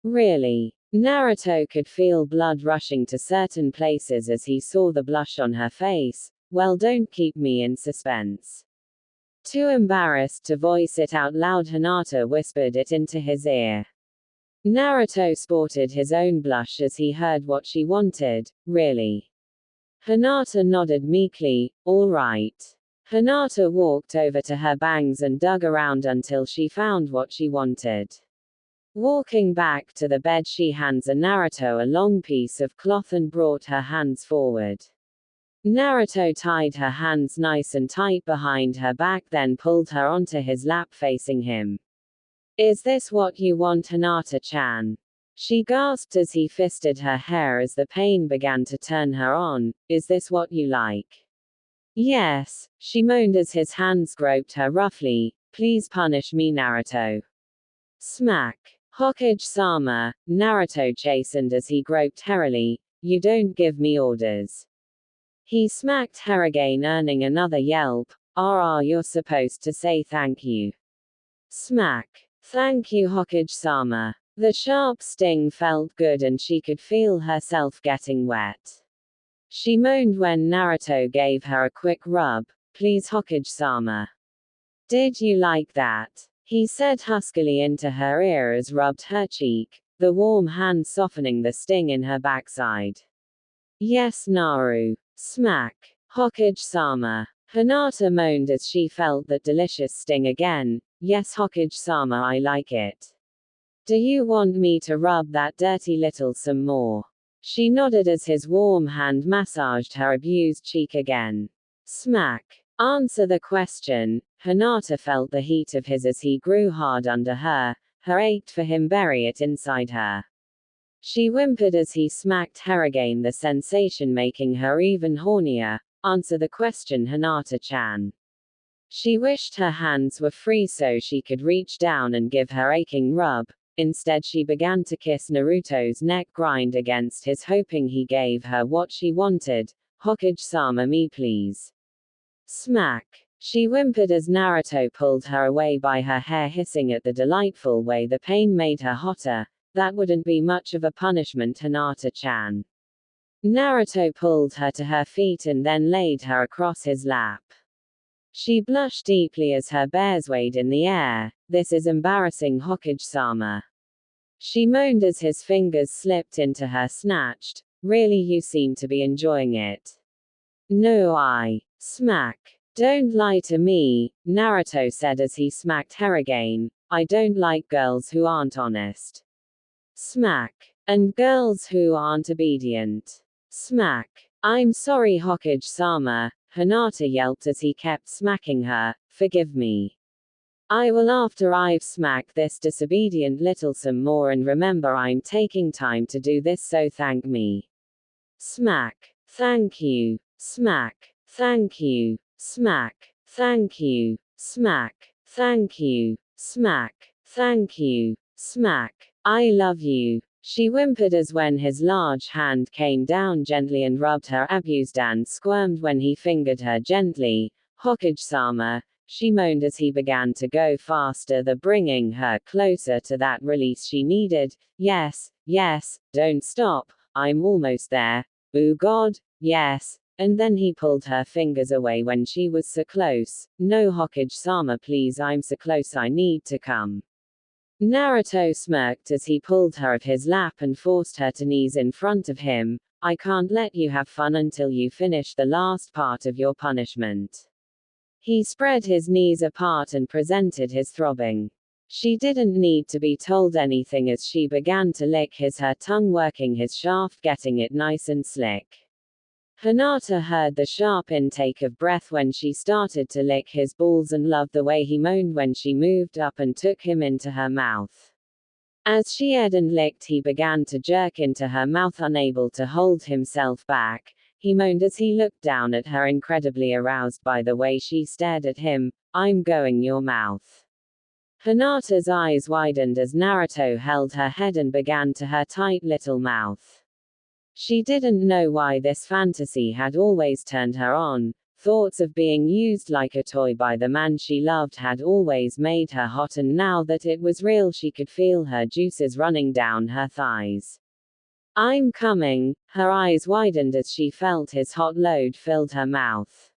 Really? Naruto could feel blood rushing to certain places as he saw the blush on her face. Well, don't keep me in suspense. Too embarrassed to voice it out loud, Hinata whispered it into his ear. Naruto sported his own blush as he heard what she wanted. Really? Hinata nodded meekly. All right. Hinata walked over to her bangs and dug around until she found what she wanted. Walking back to the bed, she hands Naruto a long piece of cloth and brought her hands forward. Naruto tied her hands nice and tight behind her back, then pulled her onto his lap facing him. Is this what you want, Hinata-chan? She gasped as he fisted her hair as the pain began to turn her on. Is this what you like? Yes, she moaned as his hands groped her roughly. Please punish me, Naruto. Smack. Hokage-sama, Naruto chastened as he groped herily. You don't give me orders. He smacked her again, earning another yelp. You're supposed to say thank you. Smack. Thank you, Hokage-sama. The sharp sting felt good and she could feel herself getting wet. She moaned when Naruto gave her a quick rub. Please, Hokage-sama. Did you like that? He said huskily into her ear as rubbed her cheek, the warm hand softening the sting in her backside. Yes, Naru. Smack. Hokage-sama. Hinata moaned as she felt that delicious sting again. Yes, Hokage-sama, I like it. Do you want me to rub that dirty little some more? She nodded as his warm hand massaged her abused cheek again. Smack. Answer the question. Hinata felt the heat of his as he grew hard under her. Her ached for him bury it inside her. She whimpered as he smacked her again, the sensation making her even hornier. Answer the question, Hinata-chan. She wished her hands were free so she could reach down and give her aching rub. Instead she began to kiss Naruto's neck, grind against his, hoping he gave her what she wanted. Hokage-sama, me please. Smack. She whimpered as Naruto pulled her away by her hair, hissing at the delightful way the pain made her hotter. That wouldn't be much of a punishment, Hinata-chan. Naruto pulled her to her feet and then laid her across his lap. She blushed deeply as her bare swayed in the air. This is embarrassing, Hokage-sama. She moaned as his fingers slipped into her, snatched. Really, you seem to be enjoying it. No, I. Smack. Don't lie to me, Naruto said as he smacked her again. I don't like girls who aren't honest. Smack. And girls who aren't obedient. Smack. I'm sorry, Hokage-sama, Hinata yelped as he kept smacking her. Forgive me. I will after I've smacked this disobedient little some more, and remember I'm taking time to do this, so thank me. Smack. Thank you. Smack. Thank you. Smack. Thank you. Smack. Thank you. Smack. Thank you. Smack. I love you. She whimpered as when his large hand came down gently and rubbed her abused, and squirmed when he fingered her gently. Hokage-sama, she moaned as he began to go faster, bringing her closer to that release she needed. Yes, yes, don't stop, I'm almost there. Ooh God, yes. And then he pulled her fingers away when she was so close. No, Hokage-sama, please, I'm so close, I need to come. Naruto smirked as he pulled her off his lap and forced her to knees in front of him. I can't let you have fun until you finish the last part of your punishment. He spread his knees apart and presented his throbbing. She didn't need to be told anything as she began to lick his, her tongue working his shaft, getting it nice and slick. Hinata heard the sharp intake of breath when she started to lick his balls and loved the way he moaned when she moved up and took him into her mouth. As she ate and licked, he began to jerk into her mouth, unable to hold himself back. He moaned as he looked down at her, incredibly aroused by the way she stared at him. I'm going your mouth. Hinata's eyes widened as Naruto held her head and began to her tight little mouth. She didn't know why this fantasy had always turned her on. Thoughts of being used like a toy by the man she loved had always made her hot, and now that it was real, she could feel her juices running down her thighs. I'm coming. Her eyes widened as she felt his hot load filled her mouth.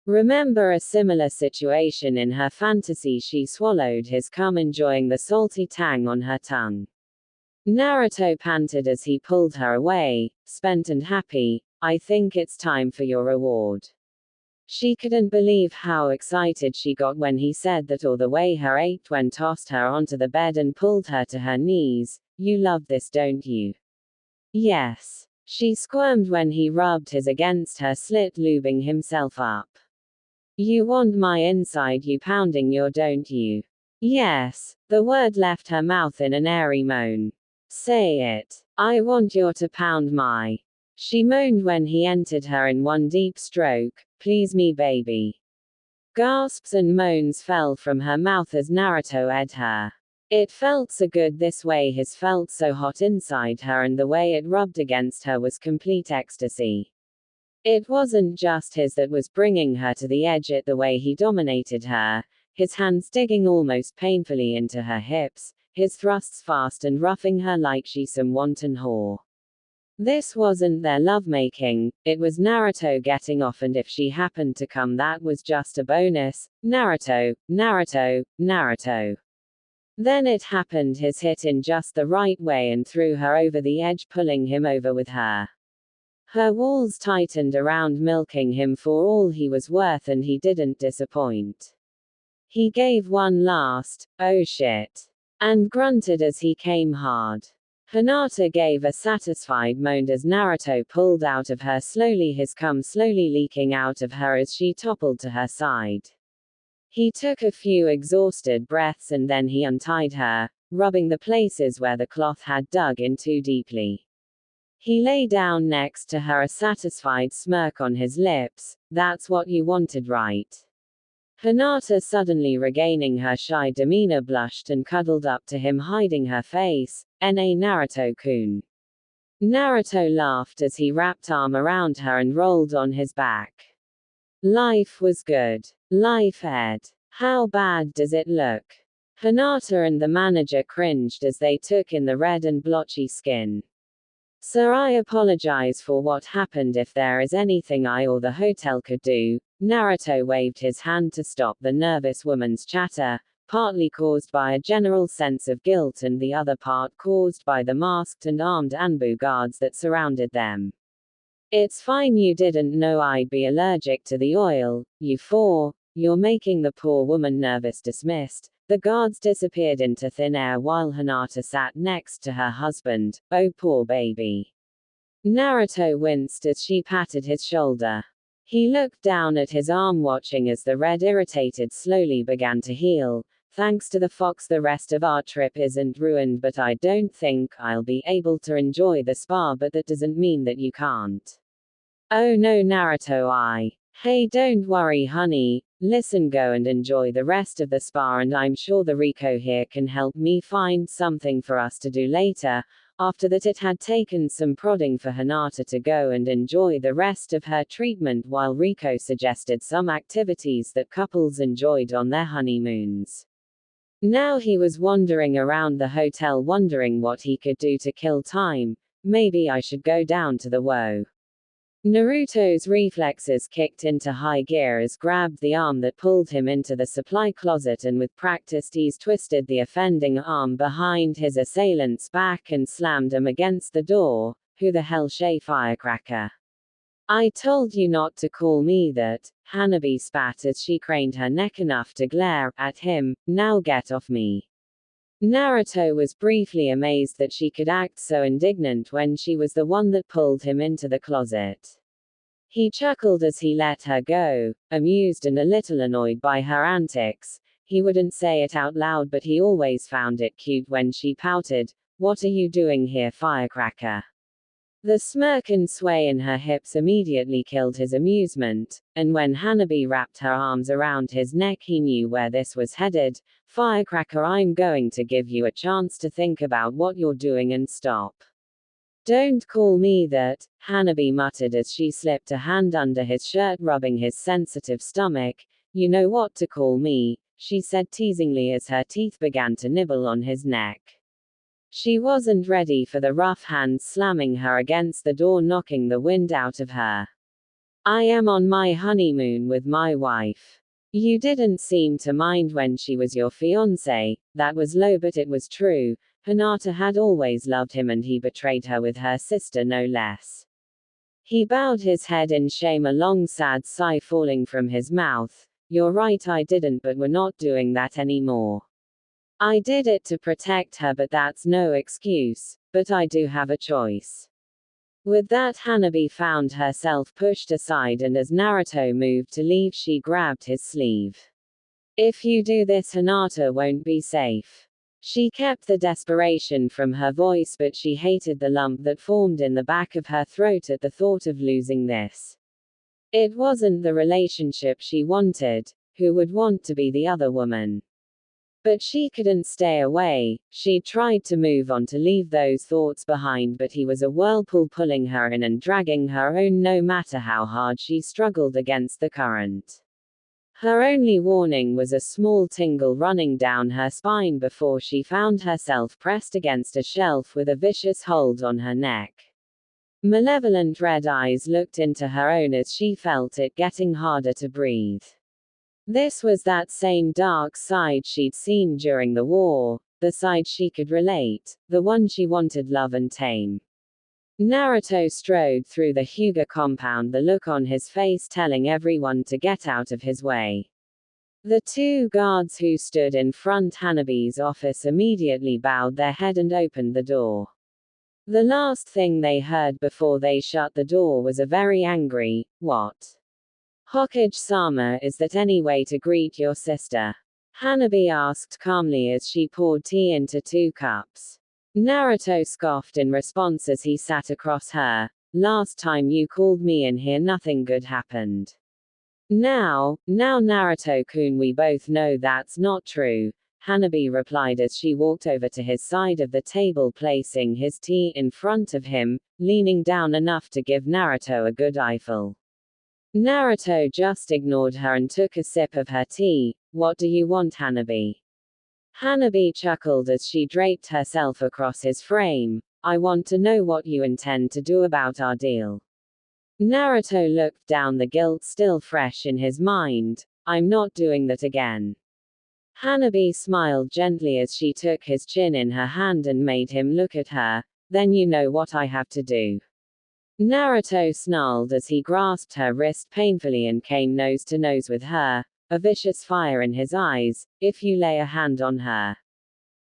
Remember a similar situation in her fantasy. She swallowed his cum, enjoying the salty tang on her tongue. Naruto panted as he pulled her away, spent and happy. I think it's time for your reward. She couldn't believe how excited she got when he said that, or the way her ached when tossed her onto the bed and pulled her to her knees. You love this, don't you? Yes. She squirmed when he rubbed his against her slit, lubing himself up. You want my inside, you pounding your, don't you? Yes. The word left her mouth in an airy moan. Say it. I want your to pound my. She moaned when he entered her in one deep stroke. Please me, baby. Gasps and moans fell from her mouth as Naruto ed her. It felt so good this way, his felt so hot inside her, and the way it rubbed against her was complete ecstasy. It wasn't just his that was bringing her to the edge, it the way he dominated her, his hands digging almost painfully into her hips, his thrusts fast and roughing her like she some wanton whore. This wasn't their lovemaking, it was Naruto getting off, and if she happened to come, that was just a bonus. Naruto, Naruto, Naruto. Then it happened, his hit in just the right way and threw her over the edge, pulling him over with her. Her walls tightened around, milking him for all he was worth, and he didn't disappoint. He gave one last, oh shit. and grunted as he came hard. Hinata gave a satisfied moan as Naruto pulled out of her slowly, his cum slowly leaking out of her as she toppled to her side. He took a few exhausted breaths and then he untied her, rubbing the places where the cloth had dug in too deeply. He lay down next to her, a satisfied smirk on his lips. That's what you wanted, right? Hinata, suddenly regaining her shy demeanor, blushed and cuddled up to him, hiding her face. "Na Naruto-kun." Naruto laughed as he wrapped arm around her and rolled on his back. Life was good. Life Ed. How bad does it look? Hinata and the manager cringed as they took in the red and blotchy skin. "Sir, I apologize for what happened. If there is anything I or the hotel could do." Naruto waved his hand to stop the nervous woman's chatter, partly caused by a general sense of guilt and the other part caused by the masked and armed Anbu guards that surrounded them. "It's fine, you didn't know I'd be allergic to the oil, you four. You're making the poor woman nervous." Dismissed, the guards disappeared into thin air while Hinata sat next to her husband. "Oh, poor baby." Naruto winced as she patted his shoulder. He looked down at his arm, watching as the red irritated slowly began to heal. "Thanks to the fox, the rest of our trip isn't ruined, but I don't think I'll be able to enjoy the spa, but that doesn't mean that you can't." "Oh no, Naruto, Hey, don't worry, honey. Listen, go and enjoy the rest of the spa, and I'm sure the Rico here can help me find something for us to do later." After that, it had taken some prodding for Hinata to go and enjoy the rest of her treatment, while Rico suggested some activities that couples enjoyed on their honeymoons. Now he was wandering around the hotel wondering what he could do to kill time. Maybe I should go down to the WO. Naruto's reflexes kicked into high gear as grabbed the arm that pulled him into the supply closet and with practiced ease twisted the offending arm behind his assailant's back and slammed him against the door. "Who the hell, Shay Firecracker? I told you not to call me that." Hanabi spat as she craned her neck enough to glare at him. "Now get off me." Naruto was briefly amazed that she could act so indignant when she was the one that pulled him into the closet. He chuckled as he let her go, amused and a little annoyed by her antics. He wouldn't say it out loud, but he always found it cute when she pouted. "What are you doing here, Firecracker?" The smirk and sway in her hips immediately killed his amusement, and when Hanabi wrapped her arms around his neck, he knew where this was headed. "Firecracker, I'm going to give you a chance to think about what you're doing and stop." "Don't call me that," Hanabi muttered as she slipped a hand under his shirt, rubbing his sensitive stomach. "You know what to call me," she said teasingly as her teeth began to nibble on his neck. She wasn't ready for the rough hands slamming her against the door, knocking the wind out of her. "I am on my honeymoon with my wife. You didn't seem to mind when she was your fiancé." That was low, but it was true. Hinata had always loved him and he betrayed her with her sister no less. He bowed his head in shame, a long sad sigh falling from his mouth. "You're right, I didn't, but we're not doing that anymore. I did it to protect her, but that's no excuse. But I do have a choice." With that, Hanabi found herself pushed aside, and as Naruto moved to leave, she grabbed his sleeve. "If you do this, Hinata won't be safe." She kept the desperation from her voice, but she hated the lump that formed in the back of her throat at the thought of losing this. It wasn't the relationship she wanted. Who would want to be the other woman? But she couldn't stay away. She tried to move on to leave those thoughts behind, but he was a whirlpool pulling her in and dragging her on no matter how hard she struggled against the current. Her only warning was a small tingle running down her spine before she found herself pressed against a shelf with a vicious hold on her neck. Malevolent red eyes looked into her own as she felt it getting harder to breathe. This was that same dark side she'd seen during the war, the side she could relate, the one she wanted love and tame. Naruto strode through the Hyuga compound, the look on his face telling everyone to get out of his way. The two guards who stood in front Hanabi's office immediately bowed their head and opened the door. The last thing they heard before they shut the door was a very angry, "What? Hokage-sama, is that any way to greet your sister?" Hanabi asked calmly as she poured tea into 2 cups. Naruto scoffed in response as he sat across her. "Last time you called me in here nothing good happened. Now Naruto-kun, we both know that's not true," Hanabi replied as she walked over to his side of the table, placing his tea in front of him, leaning down enough to give Naruto a good eyeful. Naruto just ignored her and took a sip of her tea. "What do you want, Hanabi?" Hanabi chuckled as she draped herself across his frame. "I want to know what you intend to do about our deal." Naruto looked down, the guilt still fresh in his mind. "I'm not doing that again." Hanabi smiled gently as she took his chin in her hand and made him look at her. "Then you know what I have to do." Naruto snarled as he grasped her wrist painfully and came nose to nose with her, a vicious fire in his eyes. "If you lay a hand on her,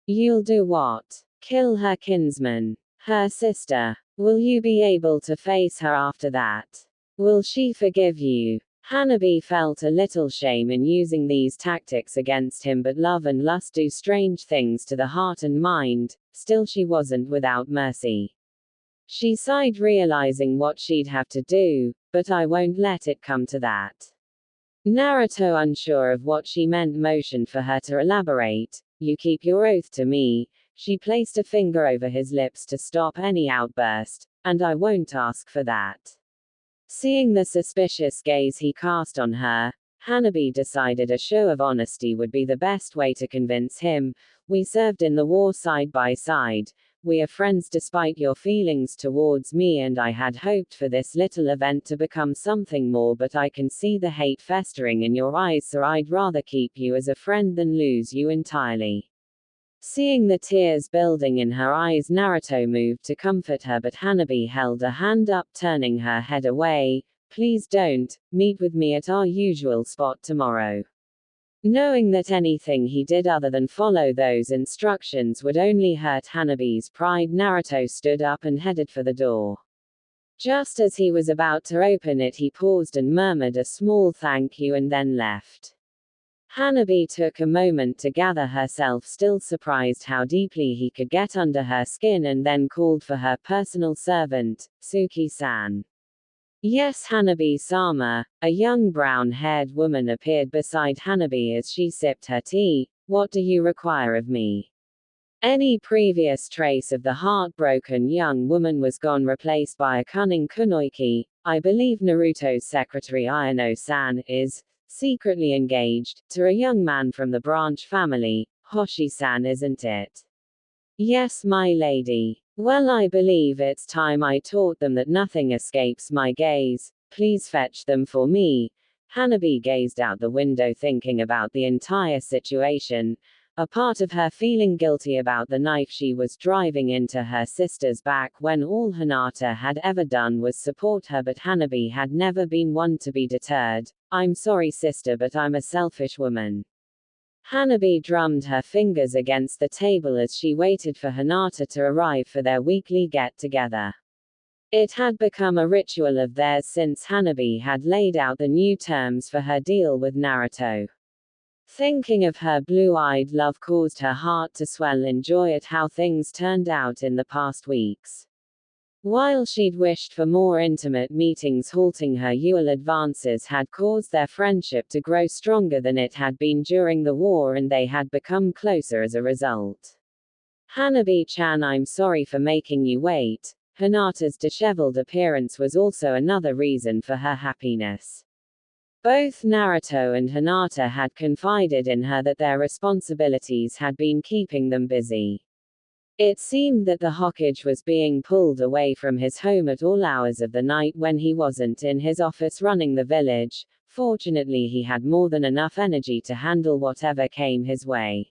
you'll do what? Kill her kinsman, her sister. Will you be able to face her after that? Will she forgive you?" Hanabi felt a little shame in using these tactics against him, but love and lust do strange things to the heart and mind. Still, she wasn't without mercy. She sighed, realizing what she'd have to do, "But I won't let it come to that." Naruto, unsure of what she meant, motioned for her to elaborate. "You keep your oath to me." She placed a finger over his lips to stop any outburst. "And I won't ask for that." Seeing the suspicious gaze he cast on her, Hanabi decided a show of honesty would be the best way to convince him. "We served in the war side by side. We are friends despite your feelings towards me, and I had hoped for this little event to become something more, but I can see the hate festering in your eyes, so I'd rather keep you as a friend than lose you entirely." Seeing the tears building in her eyes, Naruto moved to comfort her, but Hanabi held a hand up, turning her head away. "Please don't. Meet with me at our usual spot tomorrow." Knowing that anything he did other than follow those instructions would only hurt Hanabi's pride, Naruto stood up and headed for the door. Just as he was about to open it, he paused and murmured a small thank you and then left. Hanabi took a moment to gather herself, still surprised how deeply he could get under her skin, and then called for her personal servant, Suki-san. "Yes, Hanabi-sama." A young brown-haired woman appeared beside Hanabi as she sipped her tea. "What do you require of me?" Any previous trace of the heartbroken young woman was gone, replaced by a cunning kunoichi. "I believe Naruto's secretary Ayano-san is secretly engaged to a young man from the branch family, Hoshi-san, isn't it?" "Yes, my lady." "Well, I believe it's time I taught them that nothing escapes my gaze. Please fetch them for me." Hanabi gazed out the window, thinking about the entire situation, a part of her feeling guilty about the knife she was driving into her sister's back when all Hinata had ever done was support her, but Hanabi had never been one to be deterred. "I'm sorry, sister, but I'm a selfish woman." Hanabi drummed her fingers against the table as she waited for Hinata to arrive for their weekly get-together. It had become a ritual of theirs since Hanabi had laid out the new terms for her deal with Naruto. Thinking of her blue-eyed love caused her heart to swell in joy at how things turned out in the past weeks. While she'd wished for more intimate meetings, halting her Yule advances had caused their friendship to grow stronger than it had been during the war, and they had become closer as a result. "Hanabi-chan, I'm sorry for making you wait." Hinata's disheveled appearance was also another reason for her happiness. Both Naruto and Hinata had confided in her that their responsibilities had been keeping them busy. It seemed that the Hokage was being pulled away from his home at all hours of the night when he wasn't in his office running the village. Fortunately, he had more than enough energy to handle whatever came his way.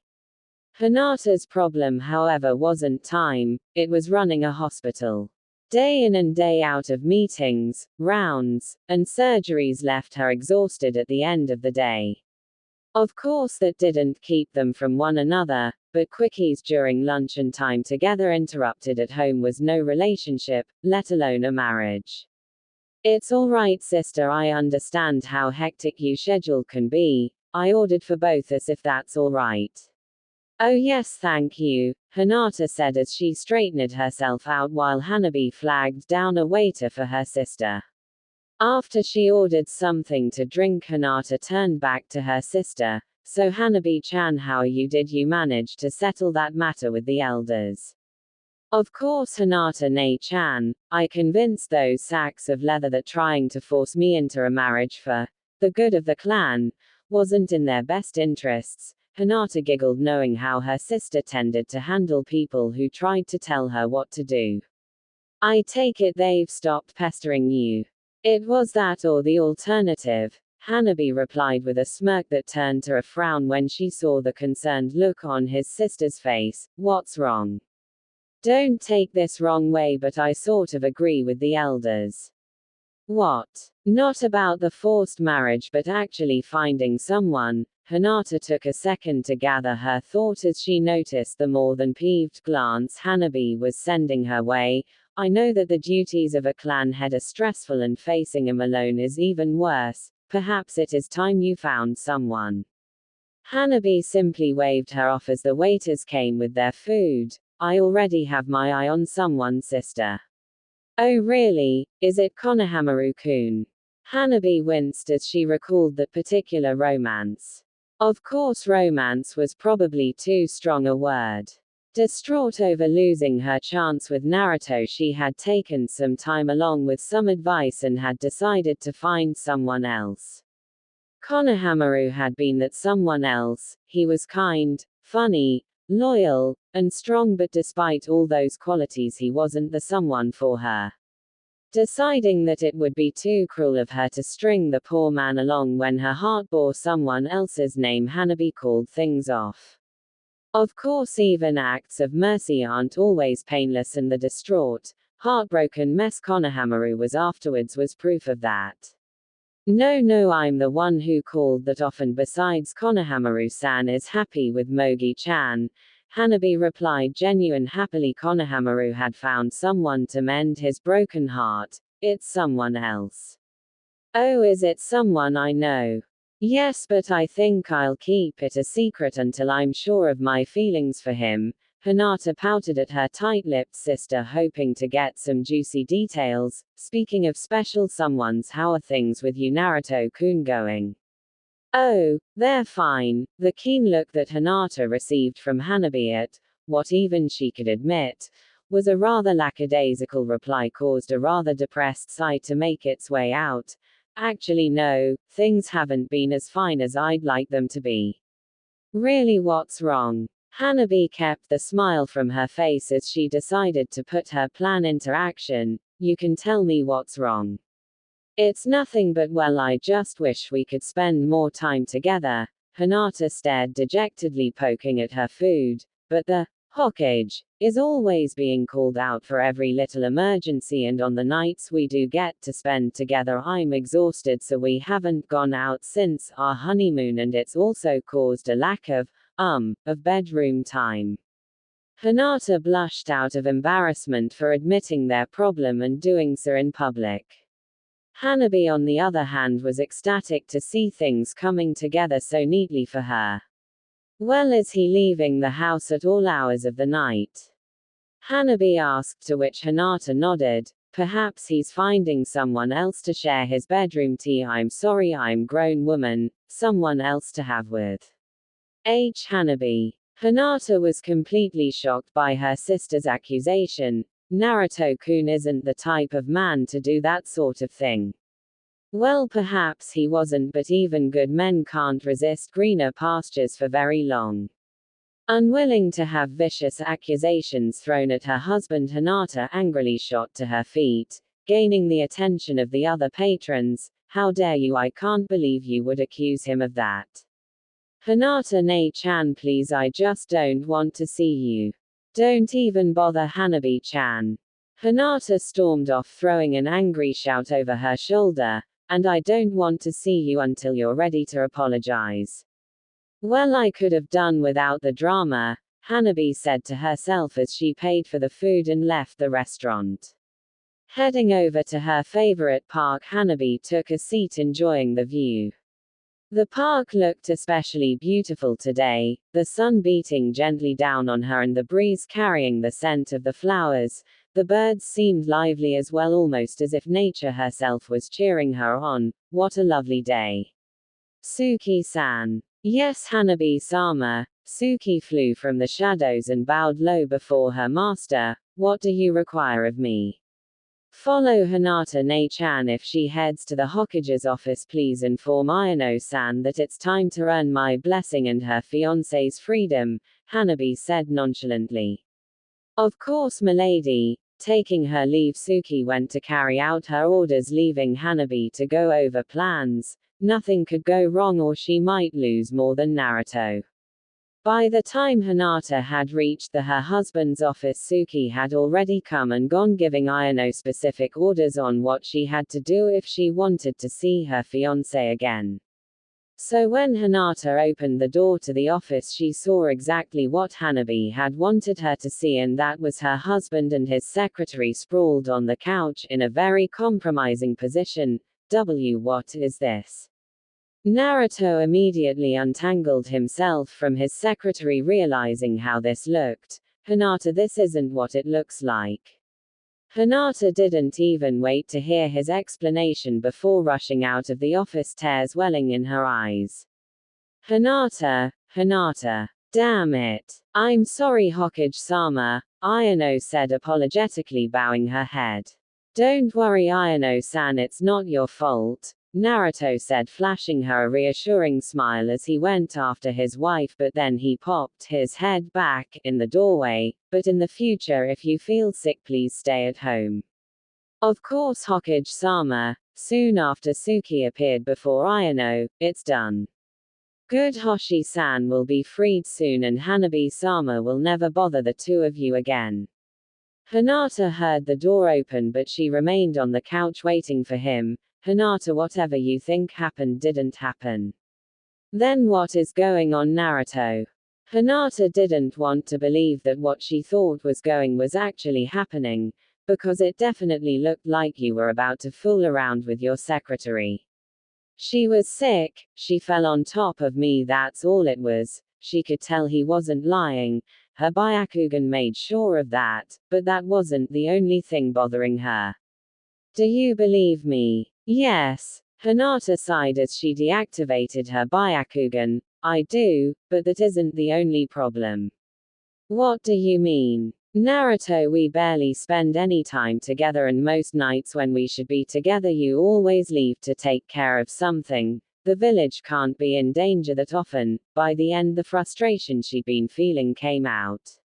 Hinata's problem, however, wasn't time, it was running a hospital. Day in and day out of meetings, rounds, and surgeries left her exhausted at the end of the day. Of course that didn't keep them from one another, but quickies during lunch and time together interrupted at home was no relationship, let alone a marriage. It's all right, sister, I understand how hectic your schedule can be. I ordered for both as if that's all right. Oh yes, thank you, Hinata said as she straightened herself out while Hanabi flagged down a waiter for her sister. After she ordered something to drink, Hinata turned back to her sister. So Hanabi-chan, how did you manage to settle that matter with the elders? Of course, Hinata-ne-chan, I convinced those sacks of leather that trying to force me into a marriage for the good of the clan wasn't in their best interests. Hinata giggled, knowing how her sister tended to handle people who tried to tell her what to do. I take it they've stopped pestering you. It was that or the alternative, Hanabi replied with a smirk that turned to a frown when she saw the concerned look on his sister's face. What's wrong? Don't take this wrong way, but I sort of agree with the elders. What? Not about the forced marriage but actually finding someone. Hinata took a second to gather her thought as she noticed the more than peeved glance Hanabi was sending her way. I know that the duties of a clan head are stressful and facing him alone is even worse. Perhaps it is time you found someone. Hanabi simply waved her off as the waiters came with their food. I already have my eye on someone, sister. Oh really? Is it Konohamaru-kun? Hanabi winced as she recalled that particular romance. Of course, romance was probably too strong a word. Distraught over losing her chance with Naruto, she had taken some time along with some advice and had decided to find someone else. Konohamaru had been that someone else. He was kind, funny, loyal, and strong, but despite all those qualities he wasn't the someone for her. Deciding that it would be too cruel of her to string the poor man along when her heart bore someone else's name, Hanabi called things off. Of course, even acts of mercy aren't always painless, and the distraught, heartbroken mess Konohamaru was afterwards was proof of that. No, I'm the one who called that off, and besides, Konohamaru-san is happy with Mogi-chan. Hanabi replied, genuine happily. Konohamaru had found someone to mend his broken heart. It's someone else. Oh, is it someone I know? Yes, but I think I'll keep it a secret until I'm sure of my feelings for him. Hinata pouted at her tight-lipped sister, hoping to get some juicy details. Speaking of special someones, how are things with you, Naruto-kun, going? Oh, they're fine. The keen look that Hinata received from Hanabi at what even she could admit was a rather lackadaisical reply caused a rather depressed sigh to make its way out. Actually no, things haven't been as fine as I'd like them to be. Really, what's wrong? Hanabi kept the smile from her face as she decided to put her plan into action. You can tell me what's wrong. It's nothing but, well, I just wish we could spend more time together. Hinata stared dejectedly, poking at her food. But the Hokage is always being called out for every little emergency, and on the nights we do get to spend together I'm exhausted, so we haven't gone out since our honeymoon, and it's also caused a lack of bedroom time. Hinata blushed out of embarrassment for admitting their problem and doing so in public. Hanabi, on the other hand, was ecstatic to see things coming together so neatly for her. Well, is he leaving the house at all hours of the night? Hanabi asked, to which Hinata nodded. Perhaps he's finding someone else to share his bedroom tea. I'm sorry, I'm grown woman, someone else to have with. Hanabi. Hinata was completely shocked by her sister's accusation. Naruto-kun isn't the type of man to do that sort of thing. Well, perhaps he wasn't, but even good men can't resist greener pastures for very long. Unwilling to have vicious accusations thrown at her husband, Hinata angrily shot to her feet, gaining the attention of the other patrons. How dare you? I can't believe you would accuse him of that. Hinata-ne-chan, please, I just don't want to see you. Don't even bother, Hanabi-chan. Hinata stormed off, throwing an angry shout over her shoulder. And I don't want to see you until you're ready to apologize. Well, I could have done without the drama, Hanabi said to herself as she paid for the food and left the restaurant. Heading over to her favorite park, Hanabi took a seat enjoying the view. The park looked especially beautiful today, the sun beating gently down on her and the breeze carrying the scent of the flowers. The birds seemed lively as well, almost as if nature herself was cheering her on. What a lovely day. Suki-san. Yes, Hanabi-sama. Suki flew from the shadows and bowed low before her master. What do you require of me? Follow Hinata Ne-chan if she heads to the Hokage's office. Please inform Ayano-san that it's time to earn my blessing and her fiancé's freedom, Hanabi said nonchalantly. Of course, milady. Taking her leave, Suki went to carry out her orders, leaving Hanabi to go over plans. Nothing could go wrong, or she might lose more than Naruto. By the time Hinata had reached her husband's office, Suki had already come and gone, giving Ayano specific orders on what she had to do if she wanted to see her fiancé again. So when Hinata opened the door to the office, she saw exactly what Hanabi had wanted her to see, and that was her husband and his secretary sprawled on the couch in a very compromising position. What is this? Naruto immediately untangled himself from his secretary, realizing how this looked. Hinata, this isn't what it looks like. Hinata didn't even wait to hear his explanation before rushing out of the office, tears welling in her eyes. Hinata, damn it. I'm sorry, Hokage-sama, Ayano said apologetically, bowing her head. Don't worry, Ayano-san, it's not your fault, Naruto said, flashing her a reassuring smile as he went after his wife, but then he popped his head back in the doorway. But in the future, if you feel sick, please stay at home. Of course, Hokage-sama. Soon after, Suki appeared before Ayano. It's done. Good, Hoshi-san will be freed soon, and Hanabi-sama will never bother the two of you again. Hinata heard the door open, but she remained on the couch waiting for him. Hinata, whatever you think happened didn't happen. Then what is going on, Naruto? Hinata didn't want to believe that what she thought was actually happening, because it definitely looked like you were about to fool around with your secretary. She was sick, she fell on top of me, that's all it was. She could tell he wasn't lying. Her Byakugan made sure of that, but that wasn't the only thing bothering her. Do you believe me? Yes. Hinata sighed as she deactivated her Byakugan. I do, but that isn't the only problem. What do you mean? Naruto, we barely spend any time together, and most nights when we should be together you always leave to take care of something. The village can't be in danger that often. By the end, the frustration she'd been feeling came out.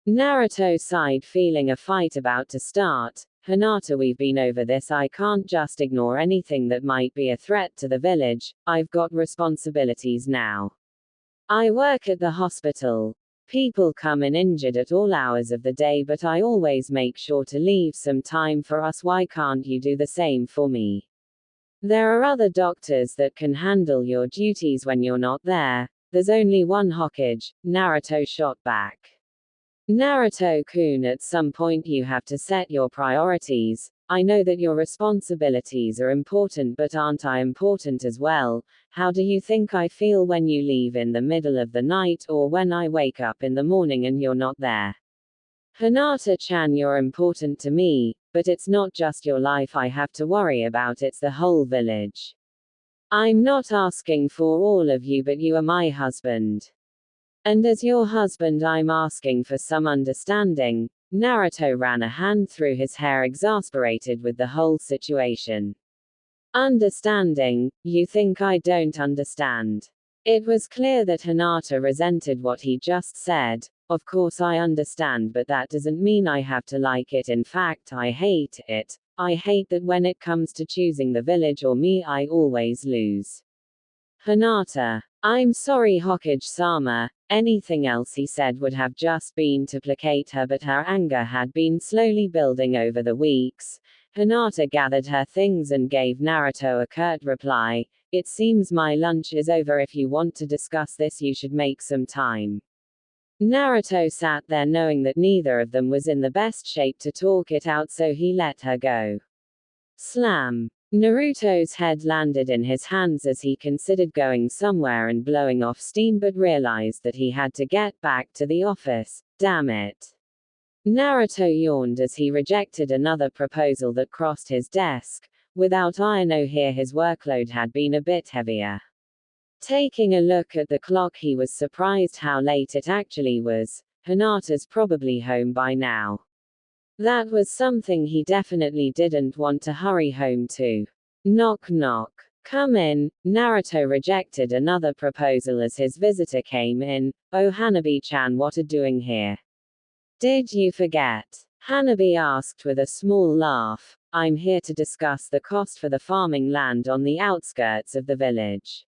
Naruto sighed, feeling a fight about to start. Hinata, we've been over this. I can't just ignore anything that might be a threat to the village. I've got responsibilities now. I work at the hospital. People come in injured at all hours of the day, but I always make sure to leave some time for us. Why can't you do the same for me? There are other doctors that can handle your duties when you're not there. There's only one Hokage, Naruto shot back. Naruto-kun, at some point you have to set your priorities. I know that your responsibilities are important, but aren't I important as well? How do you think I feel when you leave in the middle of the night, or when I wake up in the morning and you're not there? Hinata-chan, you're important to me, but it's not just your life I have to worry about, it's the whole village. I'm not asking for all of you, but you are my husband. And as your husband, I'm asking for some understanding. Naruto ran a hand through his hair, exasperated with the whole situation. Understanding? You think I don't understand? It was clear that Hinata resented what he just said. Of course I understand, but that doesn't mean I have to like it. In fact, I hate it. I hate that when it comes to choosing the village or me, I always lose. Hinata. I'm sorry, Hokage-sama. Anything else he said would have just been to placate her, but her anger had been slowly building over the weeks. Hinata gathered her things and gave Naruto a curt reply. It seems my lunch is over. If you want to discuss this, you should make some time. Naruto sat there knowing that neither of them was in the best shape to talk it out, so he let her go. Slam. Naruto's head landed in his hands as he considered going somewhere and blowing off steam, but realized that he had to get back to the office. Damn it. Naruto yawned as he rejected another proposal that crossed his desk. Without Ino here, his workload had been a bit heavier. Taking a look at the clock, he was surprised how late it actually was. Hinata's probably home by now. That was something he definitely didn't want to hurry home to. Knock knock. Come in. Naruto rejected another proposal as his visitor came in. Oh, Hanabi-chan, what are doing here? Did you forget? Hanabi asked with a small laugh. I'm here to discuss the cost for the farming land on the outskirts of the village.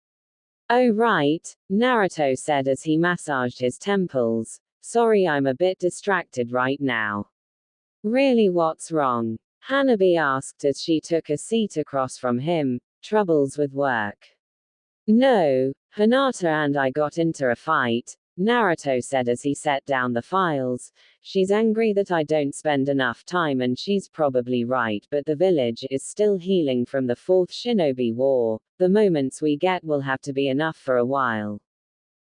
Oh right, Naruto said as he massaged his temples. Sorry, I'm a bit distracted right now. Really, what's wrong? Hanabi asked as she took a seat across from him. Troubles with work? No, Hinata and I got into a fight, Naruto said as he set down the files. She's angry that I don't spend enough time, and she's probably right, but the village is still healing from the Fourth Shinobi War. The moments we get will have to be enough for a while.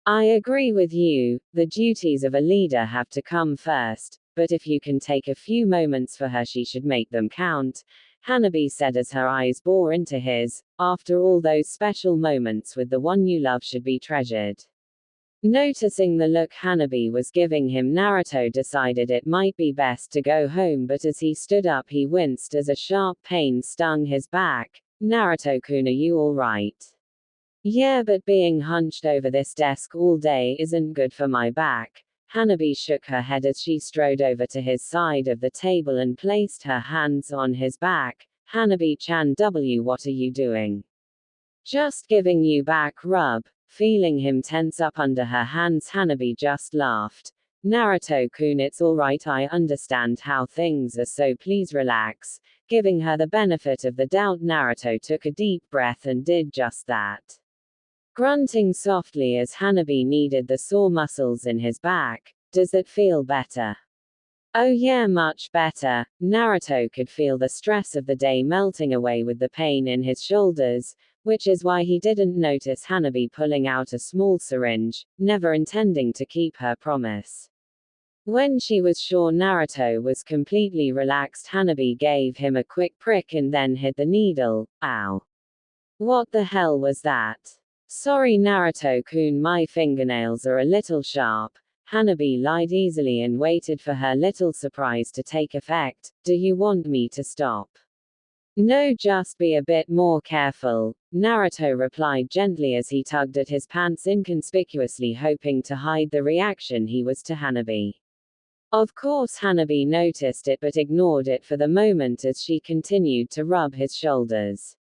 I agree with you, the duties of a leader have to come first, but if you can take a few moments for her, she should make them count, Hanabi said as her eyes bore into his. After all, those special moments with the one you love should be treasured. Noticing the look Hanabi was giving him, Naruto decided it might be best to go home, but as he stood up he winced as a sharp pain stung his back. Naruto-kun, are you alright? Yeah, but being hunched over this desk all day isn't good for my back. Hanabi shook her head as she strode over to his side of the table and placed her hands on his back. Hanabi-chan, what are you doing? Just giving you back rub. Feeling him tense up under her hands, Hanabi just laughed. Naruto-kun, it's alright, I understand how things are, so please relax. Giving her the benefit of the doubt, Naruto took a deep breath and did just that. Grunting softly as Hanabi kneaded the sore muscles in his back. Does that feel better? Oh yeah, much better. Naruto could feel the stress of the day melting away with the pain in his shoulders, which is why he didn't notice Hanabi pulling out a small syringe, never intending to keep her promise. When she was sure Naruto was completely relaxed, Hanabi gave him a quick prick and then hit the needle. Ow. What the hell was that? Sorry Naruto-kun, my fingernails are a little sharp. Hanabi lied easily and waited for her little surprise to take effect. Do you want me to stop? No, just be a bit more careful, Naruto replied gently as he tugged at his pants inconspicuously, hoping to hide the reaction he was to Hanabi. Of course Hanabi noticed it but ignored it for the moment as she continued to rub his shoulders.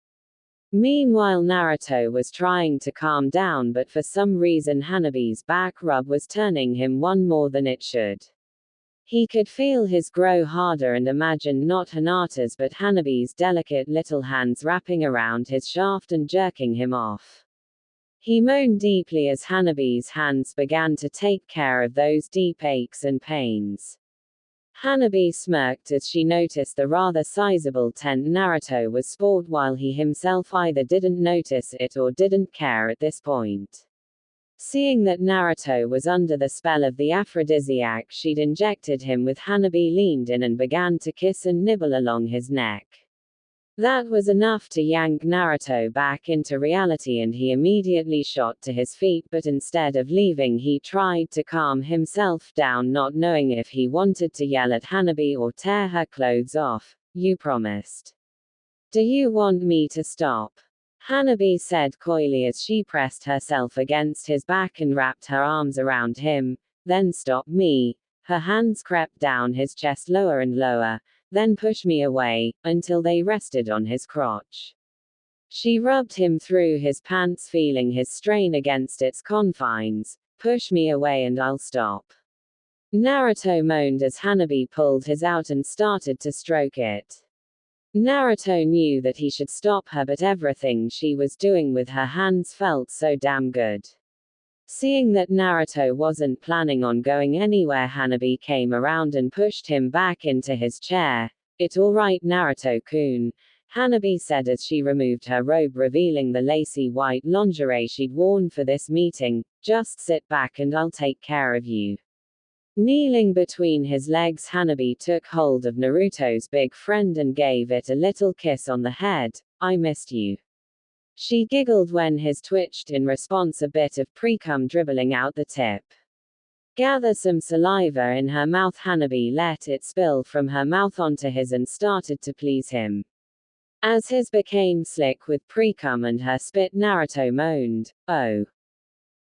Meanwhile, Naruto was trying to calm down, but for some reason Hanabi's back rub was turning him on more than it should. He could feel his grow harder and imagined not Hinata's but Hanabi's delicate little hands wrapping around his shaft and jerking him off. He moaned deeply as Hanabi's hands began to take care of those deep aches and pains. Hanabi smirked as she noticed the rather sizable tent Naruto was sport, while he himself either didn't notice it or didn't care at this point. Seeing that Naruto was under the spell of the aphrodisiac she'd injected him with, Hanabi leaned in and began to kiss and nibble along his neck. That was enough to yank Naruto back into reality and he immediately shot to his feet, but instead of leaving he tried to calm himself down, not knowing if he wanted to yell at Hanabi or tear her clothes off. You promised. Do you want me to stop? Hanabi said coyly as she pressed herself against his back and wrapped her arms around him. Then stop me. Her hands crept down his chest lower and lower, then push me away, until they rested on his crotch. She rubbed him through his pants, feeling his strain against its confines. Push me away and I'll stop. Naruto moaned as Hanabi pulled his out and started to stroke it. Naruto knew that he should stop her, but everything she was doing with her hands felt so damn good. Seeing that Naruto wasn't planning on going anywhere, Hanabi came around and pushed him back into his chair. "It all right, Naruto-kun," Hanabi said as she removed her robe, revealing the lacy white lingerie she'd worn for this meeting. "Just sit back and I'll take care of you." Kneeling between his legs, Hanabi took hold of Naruto's big friend and gave it a little kiss on the head. "I missed you." She giggled when his twitched in response, a bit of precum dribbling out the tip. Gather some saliva in her mouth. Hanabi let it spill from her mouth onto his and started to please him. As his became slick with precum and her spit, Naruto moaned, "Oh."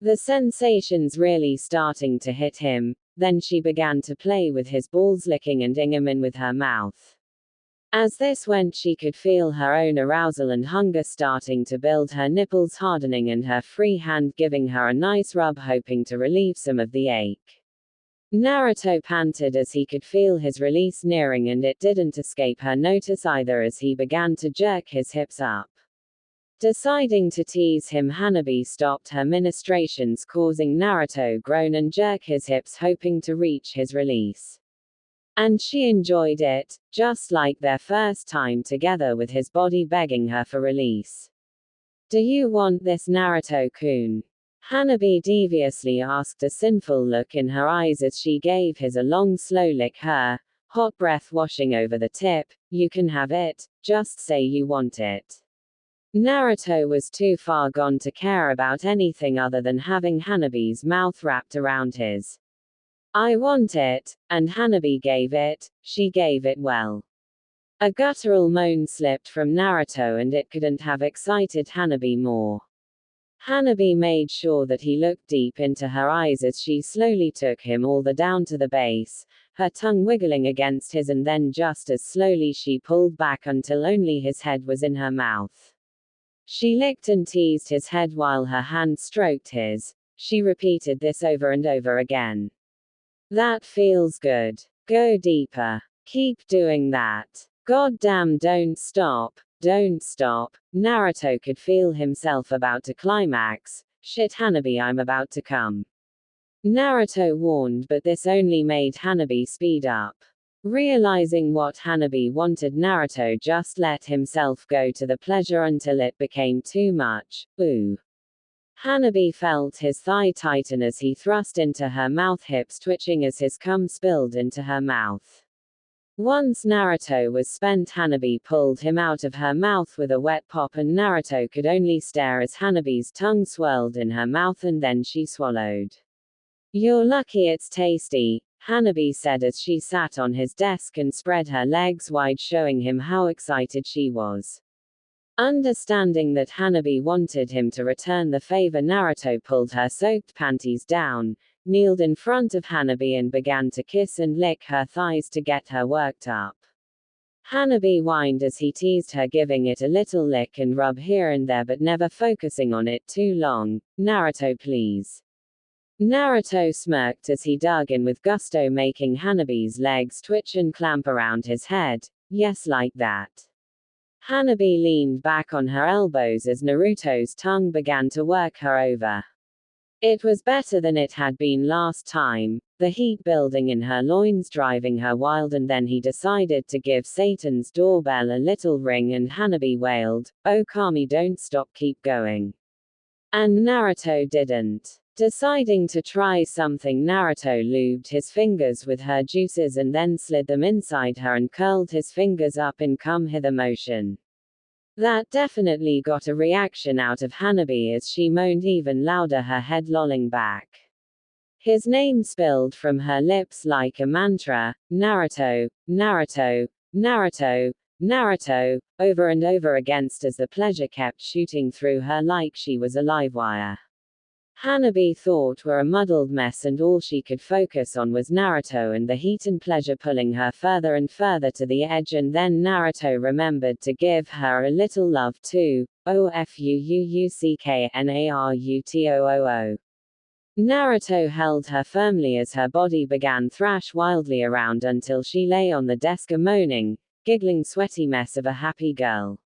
The sensation's really starting to hit him. Then she began to play with his balls, licking and ing him in with her mouth. As this went, she could feel her own arousal and hunger starting to build, her nipples hardening and her free hand giving her a nice rub, hoping to relieve some of the ache. Naruto panted as he could feel his release nearing, and it didn't escape her notice either as he began to jerk his hips up. Deciding to tease him, Hanabi stopped her ministrations, causing Naruto groan and jerk his hips, hoping to reach his release. And she enjoyed it, just like their first time together, with his body begging her for release. "Do you want this, Naruto-kun?" Hanabi deviously asked, a sinful look in her eyes as she gave his a long slow lick, her hot breath washing over the tip. "You can have it, just say you want it." Naruto was too far gone to care about anything other than having Hanabi's mouth wrapped around his. "I want it," and Hanabi gave it. She gave it well. A guttural moan slipped from Naruto, and it couldn't have excited Hanabi more. Hanabi made sure that he looked deep into her eyes as she slowly took him all the down to the base, her tongue wiggling against his, and then just as slowly she pulled back until only his head was in her mouth. She licked and teased his head while her hand stroked his. She repeated this over and over again. "That feels good. Go deeper. Keep doing that. Goddamn, don't stop. Don't stop." Naruto could feel himself about to climax. "Shit, Hanabi, I'm about to come," Naruto warned, but this only made Hanabi speed up. Realizing what Hanabi wanted, Naruto just let himself go to the pleasure until it became too much. "Ooh." Hanabi felt his thigh tighten as he thrust into her mouth, hips twitching as his cum spilled into her mouth. Once Naruto was spent, Hanabi pulled him out of her mouth with a wet pop, and Naruto could only stare as Hanabi's tongue swirled in her mouth and then she swallowed. "You're lucky it's tasty," Hanabi said as she sat on his desk and spread her legs wide, showing him how excited she was. Understanding that Hanabi wanted him to return the favor, Naruto pulled her soaked panties down, kneeled in front of Hanabi and began to kiss and lick her thighs to get her worked up. Hanabi whined as he teased her, giving it a little lick and rub here and there but never focusing on it too long. "Naruto, please." Naruto smirked as he dug in with gusto, making Hanabi's legs twitch and clamp around his head. "Yes, like that." Hanabi leaned back on her elbows as Naruto's tongue began to work her over. It was better than it had been last time, the heat building in her loins driving her wild, and then he decided to give Satan's doorbell a little ring and Hanabi wailed, "Oh Kami, don't stop, keep going." And Naruto didn't. Deciding to try something, Naruto lubed his fingers with her juices and then slid them inside her and curled his fingers up in come hither motion. That definitely got a reaction out of Hanabi as she moaned even louder, her head lolling back. His name spilled from her lips like a mantra, "Naruto, Naruto, Naruto, Naruto," over and over against as the pleasure kept shooting through her like she was a live wire. Hanabi thought were a muddled mess, and all she could focus on was Naruto and the heat and pleasure pulling her further and further to the edge, and then Naruto remembered to give her a little love too. OFUUUCKNARUTOOO. Naruto held her firmly as her body began thrash wildly around until she lay on the desk moaning, giggling sweaty mess of a happy girl.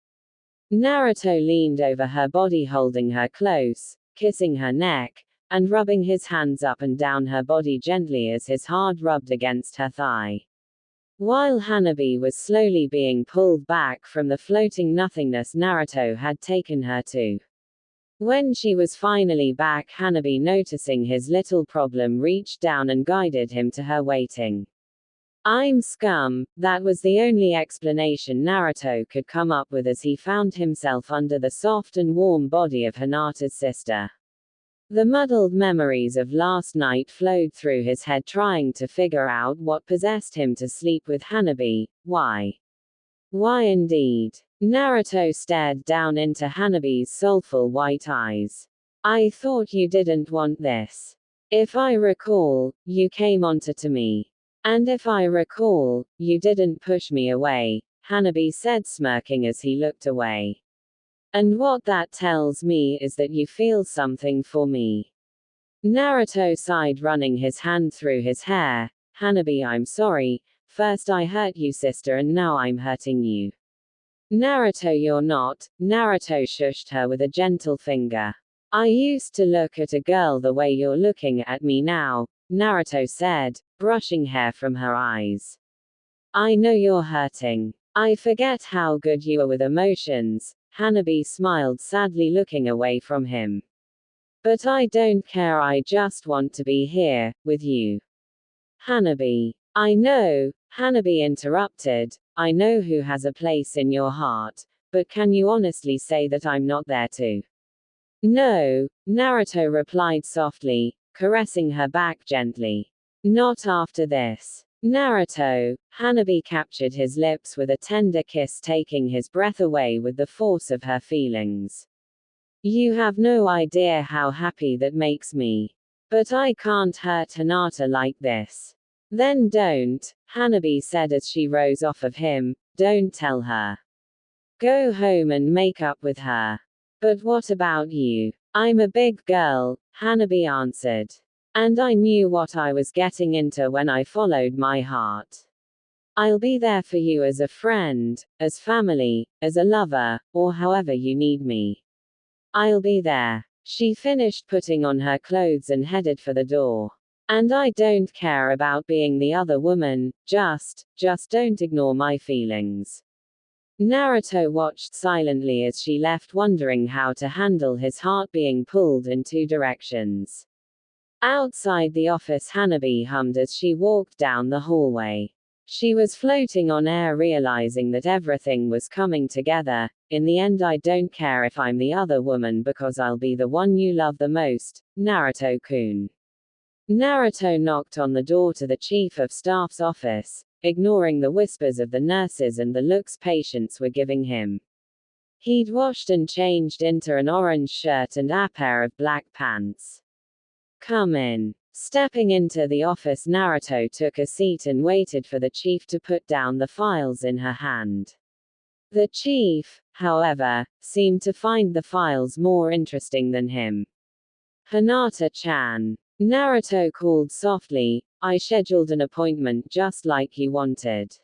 Naruto leaned over her body holding her close, kissing her neck, and rubbing his hands up and down her body gently as his hard rubbed against her thigh. While Hanabi was slowly being pulled back from the floating nothingness Naruto had taken her to. When she was finally back, Hanabi, noticing his little problem, reached down and guided him to her waiting. "I'm scum," that was the only explanation Naruto could come up with as he found himself under the soft and warm body of Hinata's sister. The muddled memories of last night flowed through his head, trying to figure out what possessed him to sleep with Hanabi. Why? Why indeed? Naruto stared down into Hanabi's soulful white eyes. "I thought you didn't want this. If I recall, you came onto to me. And if I recall, you didn't push me away," Hanabi said, smirking as he looked away. "And what that tells me is that you feel something for me." Naruto sighed, running his hand through his hair. "Hanabi, I'm sorry. First I hurt you, sister, and now I'm hurting you." "Naruto, you're not." Naruto shushed her with a gentle finger. "I used to look at a girl the way you're looking at me now," Naruto said, brushing hair from her eyes. "I know you're hurting. I forget how good you are with emotions." Hanabi smiled sadly, looking away from him. "But I don't care, I just want to be here, with you." "Hanabi." "I know," Hanabi interrupted, "I know who has a place in your heart, but can you honestly say that I'm not there too?" "No," Naruto replied softly, caressing her back gently. "Not after this." "Naruto," Hanabi captured his lips with a tender kiss, taking his breath away with the force of her feelings. "You have no idea how happy that makes me. But I can't hurt Hinata like this." "Then don't," Hanabi said as she rose off of him. "Don't tell her. Go home and make up with her." "But what about you?" "I'm a big girl," Hanabi answered. "And I knew what I was getting into when I followed my heart. I'll be there for you as a friend, as family, as a lover, or however you need me. I'll be there." She finished putting on her clothes and headed for the door. "And I don't care about being the other woman, just don't ignore my feelings." Naruto watched silently as she left, wondering how to handle his heart being pulled in two directions. Outside the office, Hanabi hummed as she walked down the hallway. She was floating on air, realizing that everything was coming together. "In the end, I don't care if I'm the other woman because I'll be the one you love the most, Naruto-kun." Naruto knocked on the door to the chief of staff's office, ignoring the whispers of the nurses and the looks patients were giving him. He'd washed and changed into an orange shirt and a pair of black pants. "Come in." Stepping into the office, Naruto took a seat and waited for the chief to put down the files in her hand. The chief, however, seemed to find the files more interesting than him. "Hinata-chan," Naruto called softly, "I scheduled an appointment just like you wanted."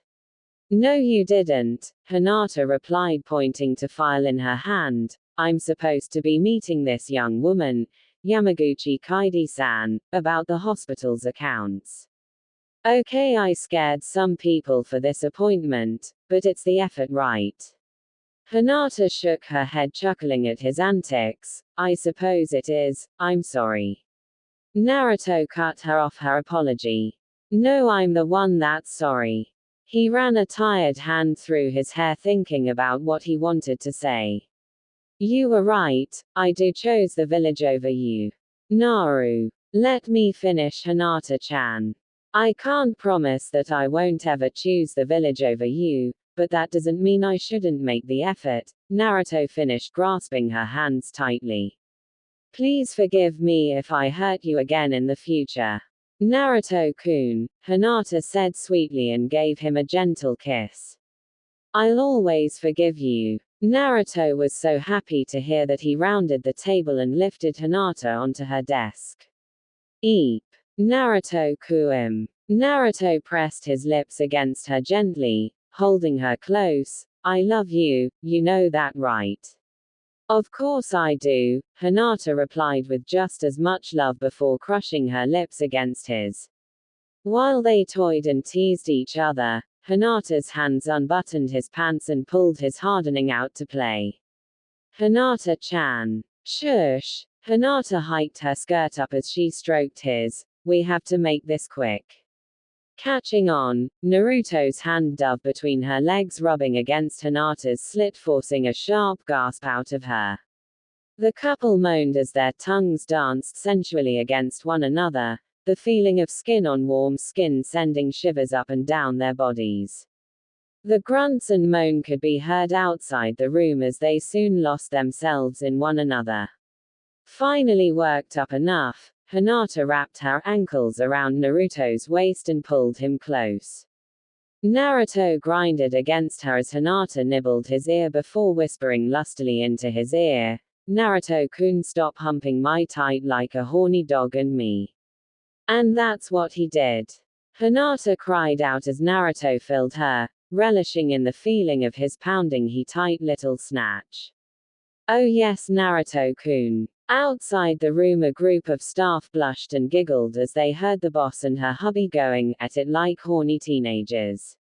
"No you didn't," Hinata replied, pointing to file in her hand. "I'm supposed to be meeting this young woman, Yamaguchi Kaidi-san, about the hospital's accounts. Okay, I scared some people for this appointment, but it's the effort, right?" Hinata shook her head, chuckling at his antics. "I suppose it is, I'm sorry." Naruto cut her off her apology. "No, I'm the one that's sorry." He ran a tired hand through his hair, thinking about what he wanted to say. "You were right, I do chose the village over you. Naru. Let me finish, Hinata-chan. I can't promise that I won't ever choose the village over you, but that doesn't mean I shouldn't make the effort." Naruto finished, grasping her hands tightly. "Please forgive me if I hurt you again in the future." "Naruto-kun," Hinata said sweetly and gave him a gentle kiss. "I'll always forgive you." Naruto was so happy to hear that he rounded the table and lifted Hinata onto her desk. "Eep. Naruto-kun." Naruto pressed his lips against her gently, holding her close. I love you, you know that, right? Of course I do, Hinata replied with just as much love before crushing her lips against his. While they toyed and teased each other, Hinata's hands unbuttoned his pants and pulled his hardening out to play. Hinata-chan. Shush. Hinata hiked her skirt up as she stroked his. We have to make this quick. Catching on, Naruto's hand dove between her legs, rubbing against Hinata's slit, forcing a sharp gasp out of her. The couple moaned as their tongues danced sensually against one another, the feeling of skin on warm skin sending shivers up and down their bodies. The grunts and moan could be heard outside the room as they soon lost themselves in one another. Finally worked up enough, Hinata wrapped her ankles around Naruto's waist and pulled him close. Naruto grinded against her as Hinata nibbled his ear before whispering lustily into his ear, Naruto-kun, stop humping my tight like a horny dog and me. And that's what he did. Hinata cried out as Naruto filled her, relishing in the feeling of his pounding he tight little snatch. Oh yes, Naruto-kun. Outside the room a group of staff blushed and giggled as they heard the boss and her hubby going at it like horny teenagers.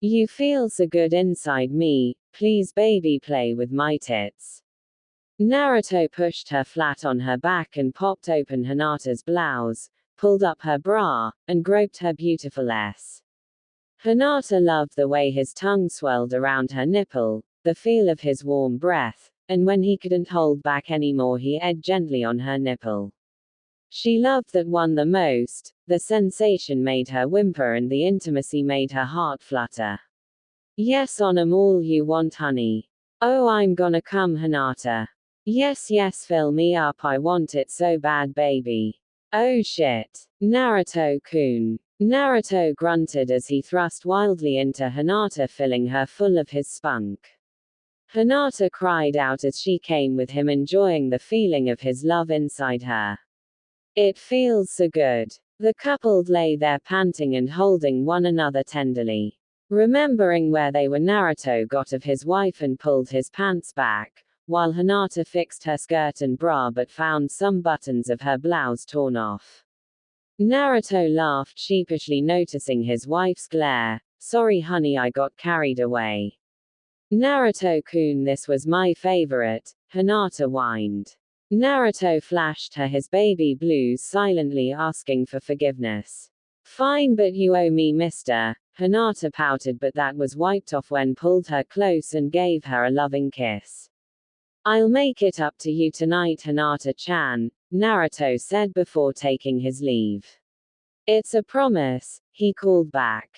You feel so good inside me, please baby play with my tits. Naruto pushed her flat on her back and popped open Hinata's blouse, pulled up her bra, and groped her beautiful ass. Hinata loved the way his tongue swelled around her nipple, the feel of his warm breath, and when he couldn't hold back anymore he edged gently on her nipple. She loved that one the most, the sensation made her whimper and the intimacy made her heart flutter. Yes, on 'em all you want, honey. Oh, I'm gonna come, Hinata. Yes, yes, fill me up, I want it so bad, baby. Oh shit. Naruto-kun. Naruto grunted as he thrust wildly into Hinata, filling her full of his spunk. Hinata cried out as she came with him, enjoying the feeling of his love inside her. It feels so good. The couple lay there panting and holding one another tenderly. Remembering where they were, Naruto got of his wife and pulled his pants back, while Hinata fixed her skirt and bra but found some buttons of her blouse torn off. Naruto laughed sheepishly, noticing his wife's glare. Sorry honey, I got carried away. Naruto-kun, this was my favorite, Hinata whined. Naruto flashed her his baby blues, silently asking for forgiveness. Fine, but you owe me, mister. Hinata pouted, but that was wiped off when pulled her close and gave her a loving kiss. I'll make it up to you tonight, Hinata-chan, Naruto said before taking his leave. It's a promise, he called back.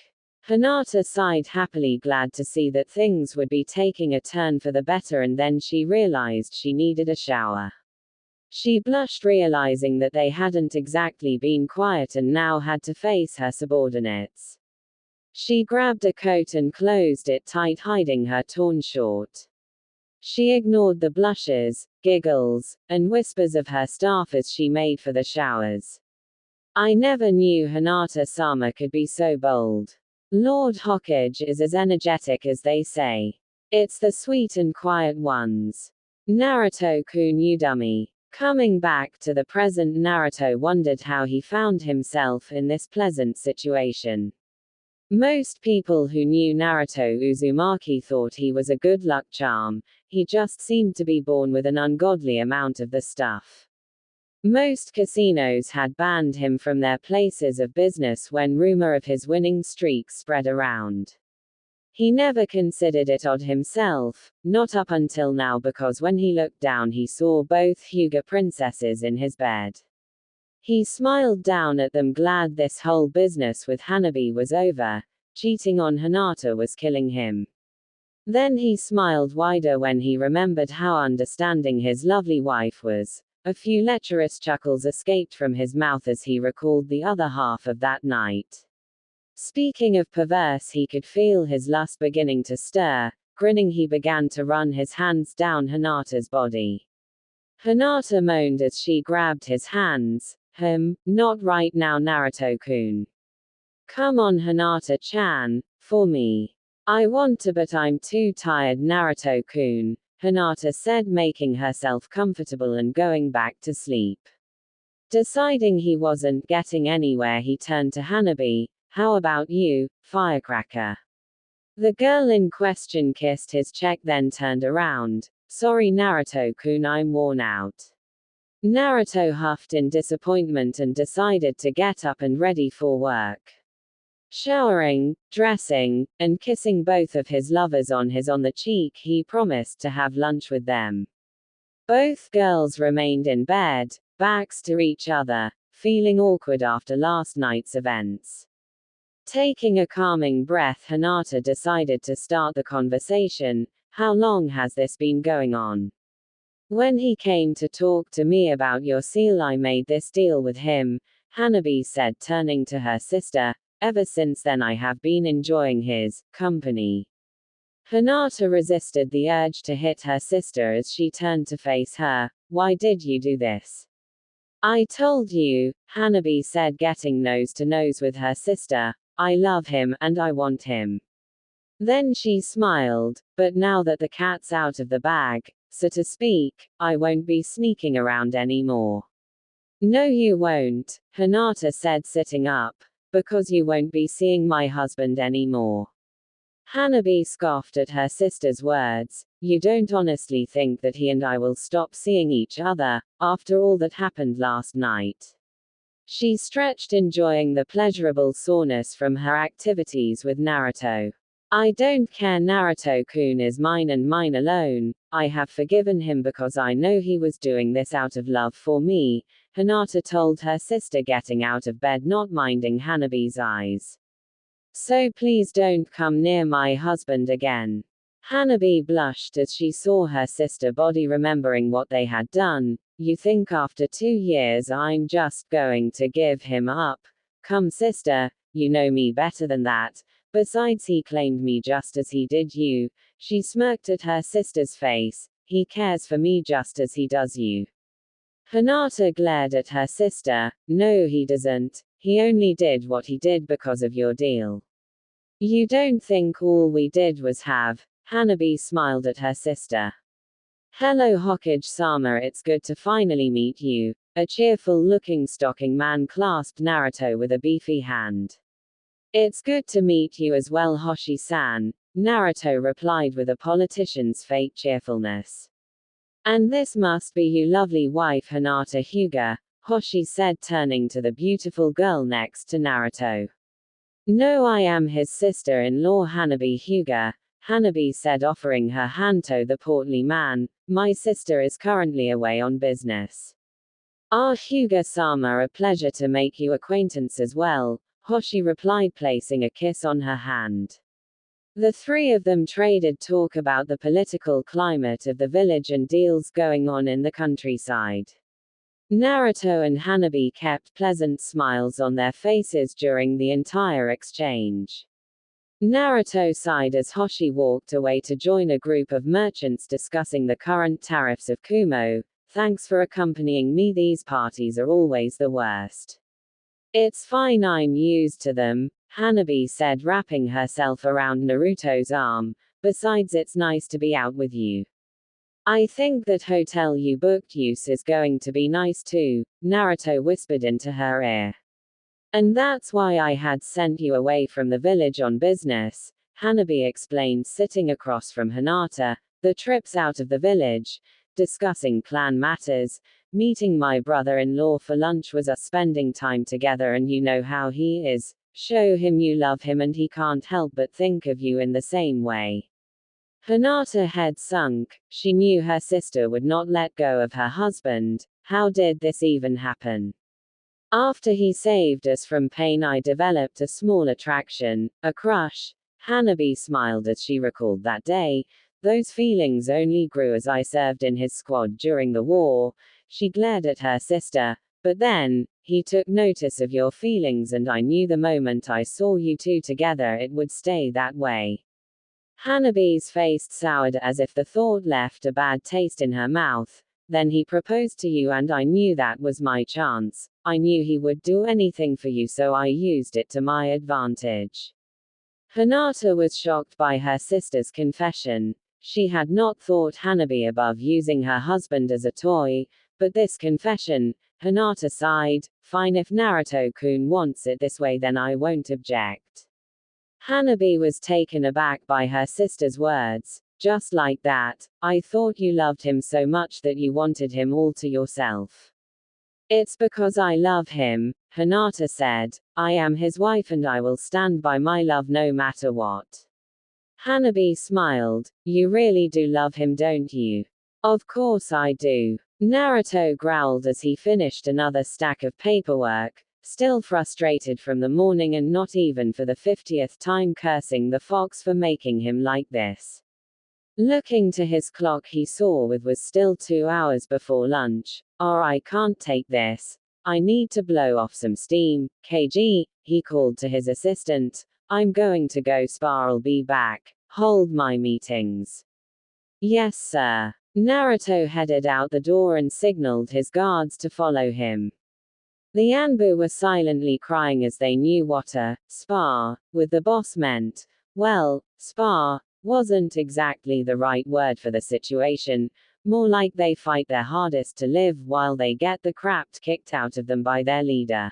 Hinata sighed happily, glad to see that things would be taking a turn for the better, and then she realized she needed a shower. She blushed, realizing that they hadn't exactly been quiet and now had to face her subordinates. She grabbed a coat and closed it tight, hiding her torn short. She ignored the blushes, giggles, and whispers of her staff as she made for the showers. I never knew Hinata-sama could be so bold. Lord Hokage is as energetic as they say. It's the sweet and quiet ones. Naruto-kun, you dummy. Coming back to the present, Naruto wondered how he found himself in this pleasant situation. Most people who knew Naruto Uzumaki thought he was a good luck charm. He just seemed to be born with an ungodly amount of the stuff. Most casinos had banned him from their places of business when rumor of his winning streak spread around. He never considered it odd himself, not up until now, because when he looked down he saw both Hyuga princesses in his bed. He smiled down at them, glad this whole business with Hanabi was over. Cheating on Hinata was killing him. Then he smiled wider when he remembered how understanding his lovely wife was. A few lecherous chuckles escaped from his mouth as he recalled the other half of that night. Speaking of perverse, he could feel his lust beginning to stir. Grinning, he began to run his hands down Hinata's body. Hinata moaned as she grabbed his hands. Not right now, Naruto-kun. Come on, Hinata-chan, for me. I want to, but I'm too tired, Naruto-kun, Hinata said, making herself comfortable and going back to sleep. Deciding he wasn't getting anywhere, he turned to Hanabi. How about you, firecracker? The girl in question kissed his cheek, then turned around. Sorry, Naruto-kun, I'm worn out. Naruto huffed in disappointment and decided to get up and ready for work. Showering, dressing, and kissing both of his lovers on the cheek, he promised to have lunch with them. Both girls remained in bed, backs to each other, feeling awkward after last night's events. Taking a calming breath, Hinata decided to start the conversation. How long has this been going on? When he came to talk to me about your seal, I made this deal with him, Hanabi said, turning to her sister. Ever since then I have been enjoying his company. Hinata resisted the urge to hit her sister as she turned to face her. Why did you do this? I told you, Hanabi said, getting nose to nose with her sister. I love him, and I want him. Then she smiled, but now that the cat's out of the bag, so to speak, I won't be sneaking around anymore. No, you won't, Hinata said, sitting up. Because you won't be seeing my husband anymore. Hanabi scoffed at her sister's words. You don't honestly think that he and I will stop seeing each other, after all that happened last night? She stretched, enjoying the pleasurable soreness from her activities with Naruto. I don't care, Naruto-kun is mine and mine alone. I have forgiven him because I know he was doing this out of love for me, Hinata told her sister, getting out of bed, not minding Hanabi's eyes. So please don't come near my husband again. Hanabi blushed as she saw her sister body, remembering what they had done. You think after 2 years I'm just going to give him up? Come sister, you know me better than that. Besides, he claimed me just as he did you. She smirked at her sister's face. He cares for me just as he does you. Hinata glared at her sister. No, he doesn't. He only did what he did because of your deal. You don't think all we did was have? Hanabi smiled at her sister. Hello Hokage-sama, it's good to finally meet you. A cheerful-looking stocking man clasped Naruto with a beefy hand. It's good to meet you as well, Hoshi-san, Naruto replied with a politician's fake cheerfulness. And this must be your lovely wife Hinata Hyuga, Hoshi said, turning to the beautiful girl next to Naruto. No, I am his sister-in-law Hanabi Hyuga, Hanabi said, offering her hand to the portly man. My sister is currently away on business. Ah, Hyuga-sama, a pleasure to make you acquaintance as well, Hoshi replied, placing a kiss on her hand. The three of them traded talk about the political climate of the village and deals going on in the countryside. Naruto and Hanabi kept pleasant smiles on their faces during the entire exchange. Naruto sighed as Hoshi walked away to join a group of merchants discussing the current tariffs of Kumo. Thanks for accompanying me, these parties are always the worst. It's fine, I'm used to them, Hanabi said, wrapping herself around Naruto's arm. Besides, it's nice to be out with you. I think that hotel you booked use is going to be nice too, Naruto whispered into her ear. And that's why I had sent you away from the village on business, Hanabi explained, sitting across from Hinata. The trips out of the village, discussing clan matters, meeting my brother-in-law for lunch was us spending time together, and you know how he is. Show him you love him and he can't help but think of you in the same way. Hinata head sunk. She knew her sister would not let go of her husband. How did this even happen? After he saved us from pain, I developed a small attraction, a crush. Hanabi smiled as she recalled that day. Those feelings only grew as I served in his squad during the war. She glared at her sister. But then, he took notice of your feelings, and I knew the moment I saw you two together it would stay that way. Hanabi's face soured as if the thought left a bad taste in her mouth. Then he proposed to you and I knew that was my chance. I knew he would do anything for you, so I used it to my advantage. Hinata was shocked by her sister's confession. She had not thought Hanabi above using her husband as a toy, but this confession, Hinata sighed, fine if Naruto-kun wants it this way then I won't object. Hanabi was taken aback by her sister's words. Just like that, I thought you loved him so much that you wanted him all to yourself. It's because I love him, Hinata said. I am his wife and I will stand by my love no matter what. Hanabi smiled. You really do love him, don't you? Of course I do. Naruto growled as he finished another stack of paperwork, still frustrated from the morning and not even for the 50th time cursing the fox for making him like this. Looking to his clock he saw it was still 2 hours before lunch. I can't take this. I need to blow off some steam. KG, he called to his assistant. I'm going to go spa, I'll be back. Hold my meetings. Yes, sir. Naruto headed out the door and signaled his guards to follow him. The Anbu were silently crying as they knew what a spa with the boss meant. Well, spa wasn't exactly the right word for the situation, more like they fight their hardest to live while they get the crap kicked out of them by their leader.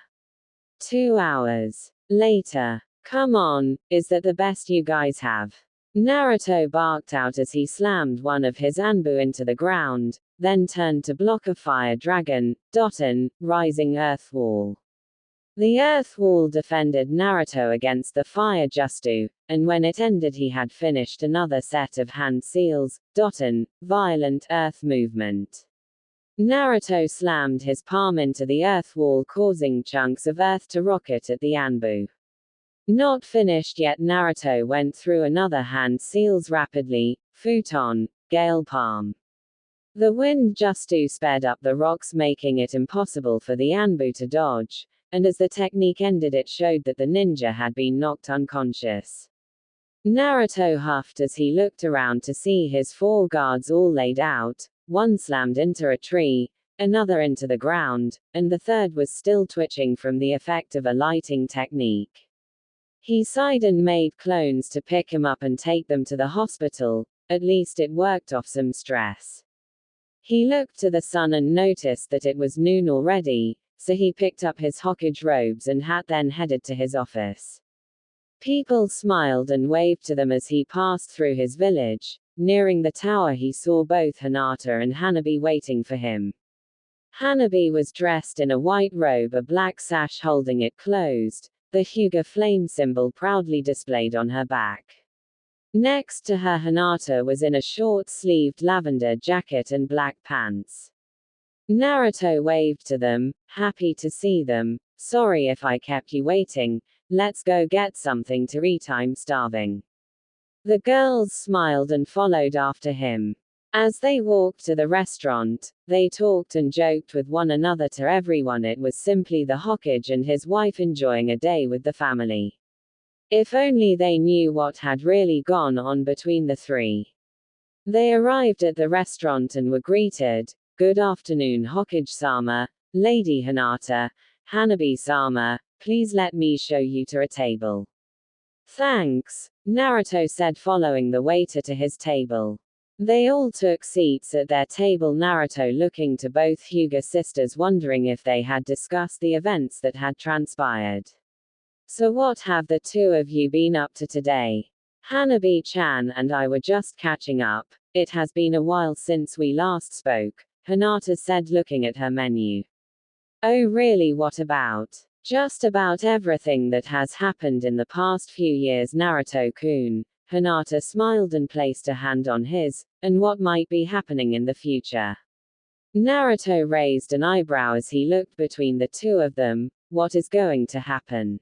2 hours later. Come on, is that the best you guys have? Naruto barked out as he slammed one of his Anbu into the ground, then turned to block a fire dragon, Doton, rising earth wall. The earth wall defended Naruto against the fire Justu, and when it ended he had finished another set of hand seals, Doton, violent earth movement. Naruto slammed his palm into the earth wall causing chunks of earth to rocket at the Anbu. Not finished yet, Naruto went through another hand seals rapidly, futon, gale palm. The wind Justu sped up the rocks making it impossible for the Anbu to dodge, and as the technique ended it showed that the ninja had been knocked unconscious. Naruto huffed as he looked around to see his 4 guards all laid out, one slammed into a tree, another into the ground, and the third was still twitching from the effect of a lighting technique. He sighed and made clones to pick him up and take them to the hospital. At least it worked off some stress. He looked to the sun and noticed that it was noon already, so he picked up his Hokage robes and hat then headed to his office. People smiled and waved to them as he passed through his village. Nearing the tower he saw both Hinata and Hanabi waiting for him. Hanabi was dressed in a white robe, a black sash holding it closed, the Hyuga flame symbol proudly displayed on her back. Next to her Hinata was in a short-sleeved lavender jacket and black pants. Naruto waved to them, happy to see them. Sorry if I kept you waiting, let's go get something to eat, I'm starving. The girls smiled and followed after him. As they walked to the restaurant, they talked and joked with one another. To everyone it was simply the Hokage and his wife enjoying a day with the family. If only they knew what had really gone on between the three. They arrived at the restaurant and were greeted. Good afternoon Hokage-sama, Lady Hinata, Hanabi-sama, please let me show you to a table. Thanks, Naruto said following the waiter to his table. They all took seats at their table, Naruto looking to both Hyuga sisters wondering if they had discussed the events that had transpired. So what have the two of you been up to today? Hanabi-chan and I were just catching up. It has been a while since we last spoke, Hinata said looking at her menu. Oh really, what about? Just about everything that has happened in the past few years, Naruto-kun. Hinata smiled and placed a hand on his, and what might be happening in the future. Naruto raised an eyebrow as he looked between the two of them. What is going to happen?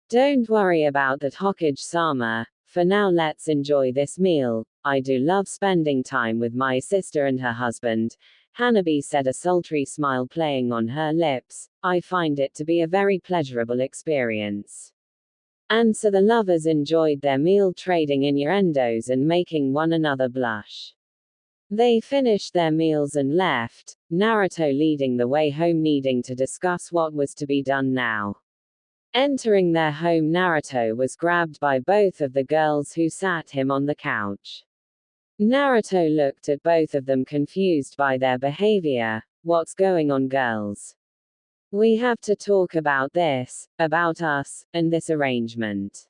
Don't worry about that Hokage-sama, for now let's enjoy this meal. I do love spending time with my sister and her husband, Hanabi said, a sultry smile playing on her lips. I find it to be a very pleasurable experience. And so the lovers enjoyed their meal, trading innuendos and making one another blush. They finished their meals and left, Naruto leading the way home, needing to discuss what was to be done now. Entering their home, Naruto was grabbed by both of the girls who sat him on the couch. Naruto looked at both of them, confused by their behavior. What's going on, girls? We have to talk about this, about us, and this arrangement.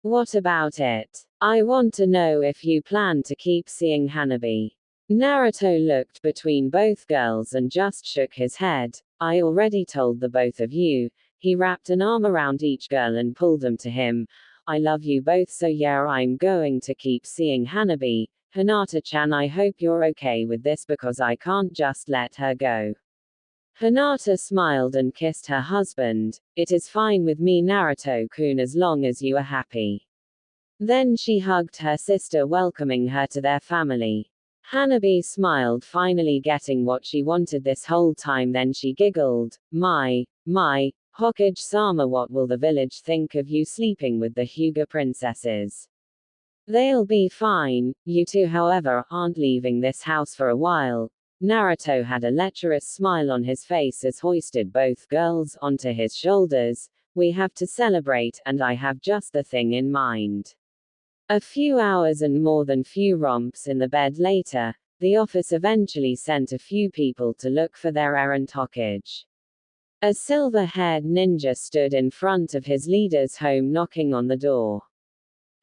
What about it? I want to know if you plan to keep seeing Hanabi. Naruto looked between both girls and just shook his head. I already told the both of you. He wrapped an arm around each girl and pulled them to him. I love you both, so yeah, I'm going to keep seeing Hanabi. Hinata-chan, I hope you're okay with this because I can't just let her go. Hinata smiled and kissed her husband. It is fine with me, Naruto-kun, as long as you are happy. Then she hugged her sister, welcoming her to their family. Hanabi smiled, finally getting what she wanted this whole time. Then she giggled. My, Hokage-sama, what will the village think of you sleeping with the Hyuga princesses? They'll be fine. You two, however, aren't leaving this house for a while. Naruto had a lecherous smile on his face as hoisted both girls onto his shoulders. We have to celebrate, and I have just the thing in mind. A few hours and more than few romps in the bed later, the office eventually sent a few people to look for their errant Hokage. A silver-haired ninja stood in front of his leader's home, knocking on the door.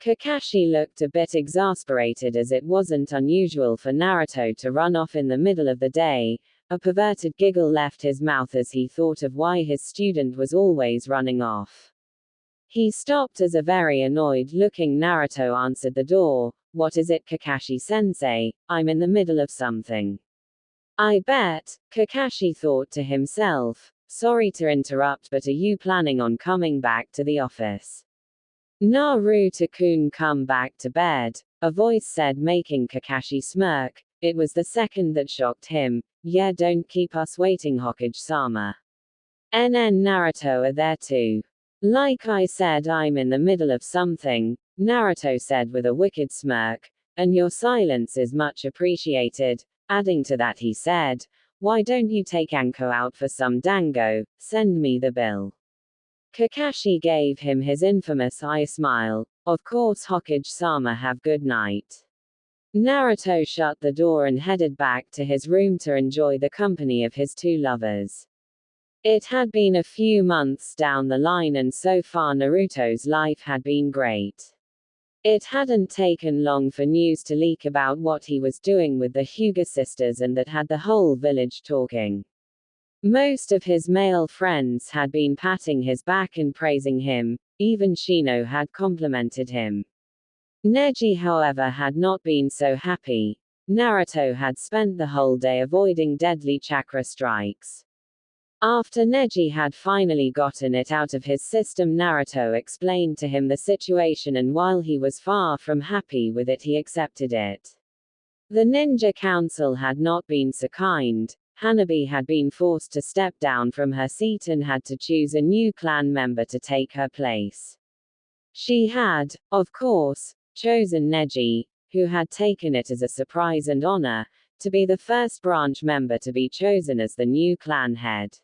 Kakashi looked a bit exasperated, as it wasn't unusual for Naruto to run off in the middle of the day. A perverted giggle left his mouth as he thought of why his student was always running off. He stopped as a very annoyed-looking Naruto answered the door. What is it, Kakashi-sensei? I'm in the middle of something. I bet, Kakashi thought to himself. Sorry to interrupt, but are you planning on coming back to the office? Naruto-kun, come back to bed, a voice said, making Kakashi smirk. It was the second that shocked him. Yeah, don't keep us waiting, Hokage-sama. Naruto are there too. Like I said, I'm in the middle of something, Naruto said with a wicked smirk, and your silence is much appreciated. Adding to that, he said, why don't you take Anko out for some dango? Send me the bill. Kakashi gave him his infamous eye smile. Of course, Hokage-sama, have good night. Naruto shut the door and headed back to his room to enjoy the company of his two lovers. It had been a few months down the line, and so far Naruto's life had been great. It hadn't taken long for news to leak about what he was doing with the Hyuga sisters, and that had the whole village talking. Most of his male friends had been patting his back and praising him. Even Shino had complimented him. Neji, however, had not been so happy. Naruto had spent the whole day avoiding deadly chakra strikes. After Neji had finally gotten it out of his system, Naruto explained to him the situation, and while he was far from happy with it, he accepted it. The Ninja Council had not been so kind. Hanabi had been forced to step down from her seat and had to choose a new clan member to take her place. She had, of course, chosen Neji, who had taken it as a surprise and honor, to be the first branch member to be chosen as the new clan head.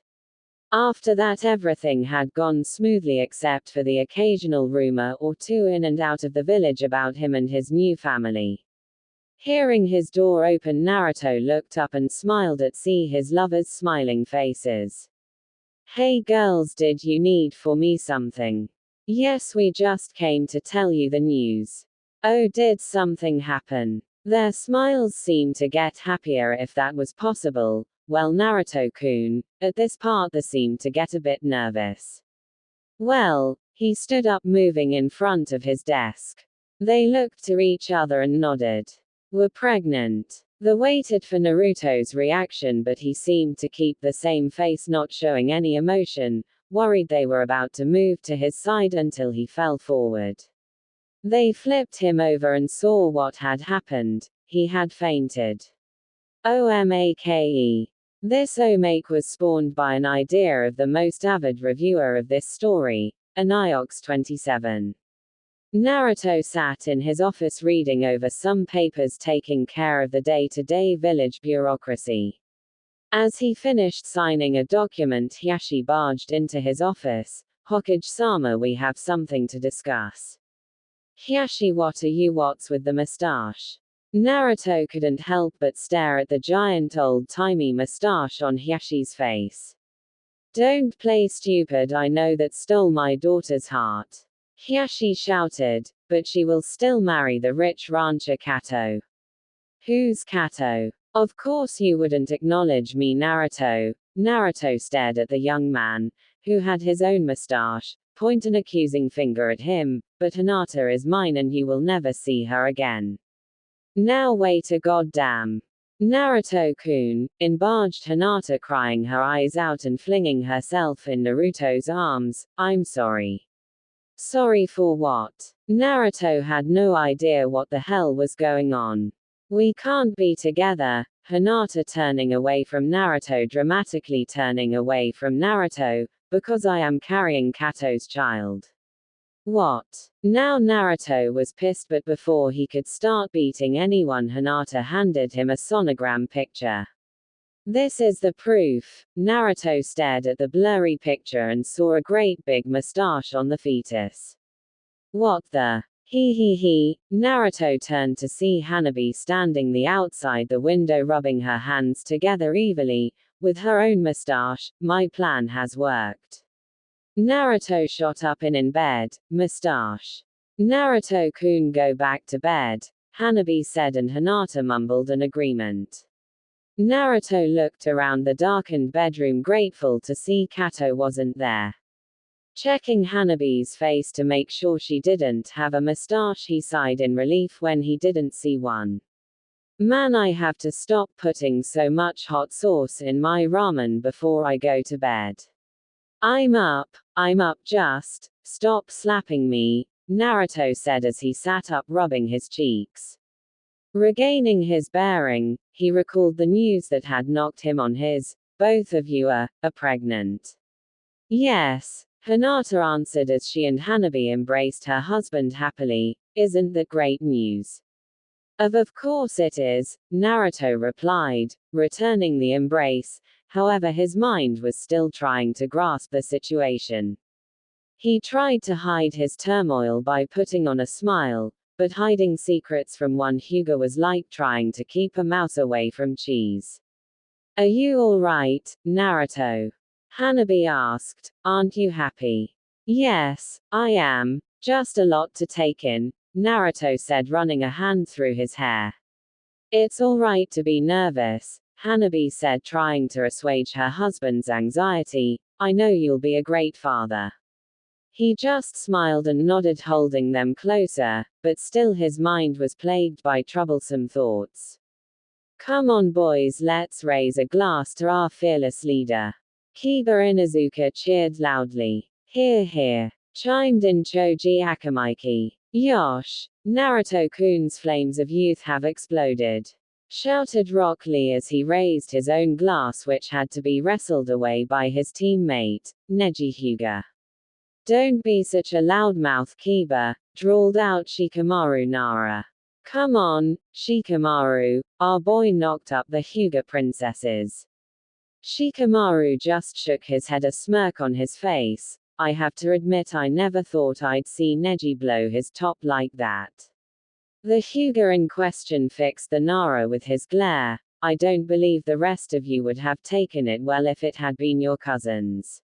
After that, everything had gone smoothly except for the occasional rumor or two in and out of the village about him and his new family. Hearing his door open, Naruto looked up and smiled at his lovers' smiling faces. Hey girls, did you need for me something? Yes, we just came to tell you the news. Oh, did something happen? Their smiles seemed to get happier, if that was possible. Well, Naruto-kun, at this part they seemed to get a bit nervous. Well, he stood up, moving in front of his desk. They looked to each other and nodded. We're pregnant. They waited for Naruto's reaction, but he seemed to keep the same face, not showing any emotion, worried they were about to move to his side until he fell forward. They flipped him over and saw what had happened. He had fainted. OMAKE. This omake was spawned by an idea of the most avid reviewer of this story, Aniox27. Naruto sat in his office reading over some papers, taking care of the day-to-day village bureaucracy. As he finished signing a document, Hiashi barged into his office, Hokage-sama, we have something to discuss. Hiyashi, what are you? What's with the mustache? Naruto couldn't help but stare at the giant old-timey mustache on Hiyashi's face. Don't play stupid, I know that stole my daughter's heart. Hiyashi shouted, but she will still marry the rich rancher Kato. Who's Kato? Of course you wouldn't acknowledge me, Naruto. Naruto stared at the young man, who had his own mustache, point an accusing finger at him, but Hinata is mine and you will never see her again. Now wait a goddamn. Naruto-kun, barged Hinata, crying her eyes out and flinging herself in Naruto's arms. I'm sorry. Sorry for what? Naruto had no idea what the hell was going on. We can't be together. Hinata turning away from Naruto, dramatically turning away from Naruto, because I am carrying Kato's child. What? Now Naruto was pissed, but before he could start beating anyone, Hinata handed him a sonogram picture. This is the proof. Naruto stared at the blurry picture and saw a great big mustache on the fetus. What the? He. Naruto turned to see Hanabi standing outside the window, rubbing her hands together evilly, with her own mustache. My plan has worked. Naruto shot up in bed. Mustache. Naruto-kun, go back to bed, Hanabi said, and Hinata mumbled an agreement. Naruto looked around the darkened bedroom, grateful to see Kato wasn't there. Checking Hanabi's face to make sure she didn't have a mustache, he sighed in relief when he didn't see one. Man, I have to stop putting so much hot sauce in my ramen before I go to bed. I'm up, just stop slapping me, Naruto said as he sat up, rubbing his cheeks. Regaining his bearing, he recalled the news that had knocked him on his, both of you are pregnant. Yes, Hinata answered as she and Hanabi embraced her husband happily. Isn't that great news? Of course it is, Naruto replied, returning the embrace. However, his mind was still trying to grasp the situation. He tried to hide his turmoil by putting on a smile, but hiding secrets from one Hyuga was like trying to keep a mouse away from cheese. Are you alright, Naruto? Hanabi asked. Aren't you happy? Yes, I am. Just a lot to take in, Naruto said, running a hand through his hair. It's alright to be nervous, Hanabi said, trying to assuage her husband's anxiety. I know you'll be a great father. He just smiled and nodded, holding them closer, but still his mind was plagued by troublesome thoughts. Come on boys, let's raise a glass to our fearless leader. Kiba Inuzuka cheered loudly. Hear, hear, chimed in Choji Akamaiki. Yosh, Naruto-kun's flames of youth have exploded, shouted Rock Lee as he raised his own glass, which had to be wrestled away by his teammate, Neji Hyuga. Don't be such a loudmouth, Kiba, drawled out Shikamaru Nara. Come on, Shikamaru, our boy knocked up the Hyuga princesses. Shikamaru just shook his head, a smirk on his face. I have to admit, I never thought I'd see Neji blow his top like that. The Hyuga in question fixed the Nara with his glare. I don't believe the rest of you would have taken it well if it had been your cousins.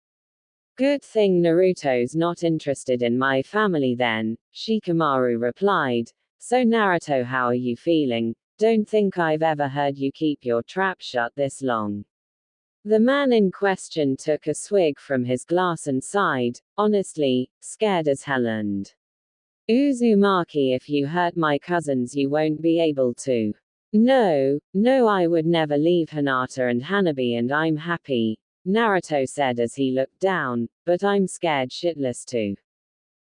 Good thing Naruto's not interested in my family then, Shikamaru replied. So Naruto, how are you feeling? Don't think I've ever heard you keep your trap shut this long. The man in question took a swig from his glass and sighed, honestly, scared as hell, and Uzumaki, if you hurt my cousins you won't be able to. No, I would never leave Hinata and Hanabi, and I'm happy, Naruto said as he looked down, but I'm scared shitless too.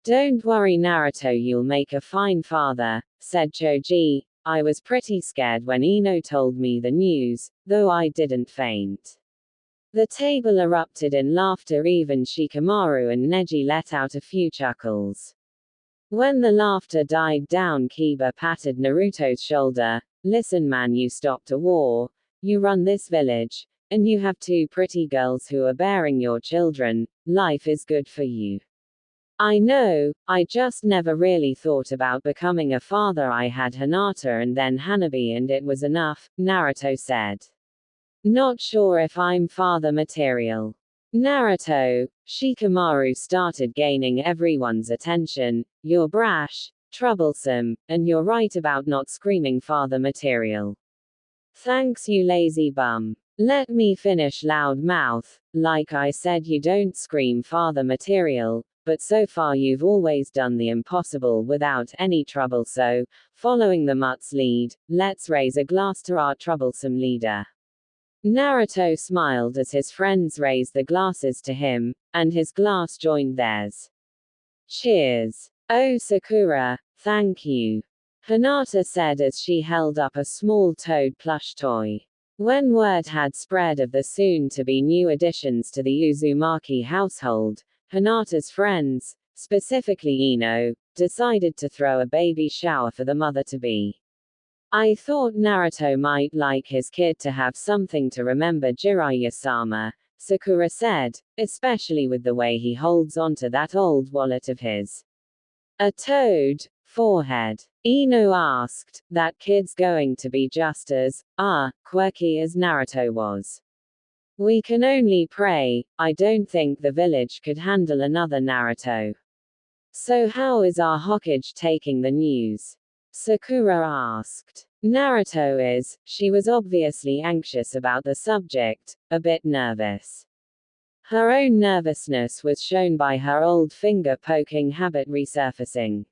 Don't worry Naruto, you'll make a fine father, said Choji. I was pretty scared when Ino told me the news, though I didn't faint. The table erupted in laughter, even Shikamaru and Neji let out a few chuckles. When the laughter died down, Kiba patted Naruto's shoulder. Listen man, you stopped a war, you run this village, and you have two pretty girls who are bearing your children. Life is good for you. I know, I just never really thought about becoming a father. I had Hinata and then Hanabi and it was enough, Naruto said. Not sure if I'm father material. Naruto, Shikamaru started gaining everyone's attention. You're brash, troublesome, and you're right about not screaming father material. Thanks, you lazy bum. Let me finish, loud mouth. Like I said, you don't scream father material, but so far you've always done the impossible without any trouble, so, following the mutt's lead, let's raise a glass to our troublesome leader. Naruto smiled as his friends raised the glasses to him, and his glass joined theirs. Cheers. Oh Sakura, thank you. Hinata said as she held up a small toad plush toy. When word had spread of the soon-to-be new additions to the Uzumaki household, Hinata's friends, specifically Ino, decided to throw a baby shower for the mother-to-be. I thought Naruto might like his kid to have something to remember Jiraiya-sama, Sakura said, especially with the way he holds onto that old wallet of his. A toad, forehead. Ino asked, that kid's going to be just as, quirky as Naruto was. We can only pray. I don't think the village could handle another Naruto. So how is our Hokage taking the news? Sakura asked. Naruto is, she was obviously anxious about the subject, a bit nervous. Her own nervousness was shown by her old finger poking habit resurfacing.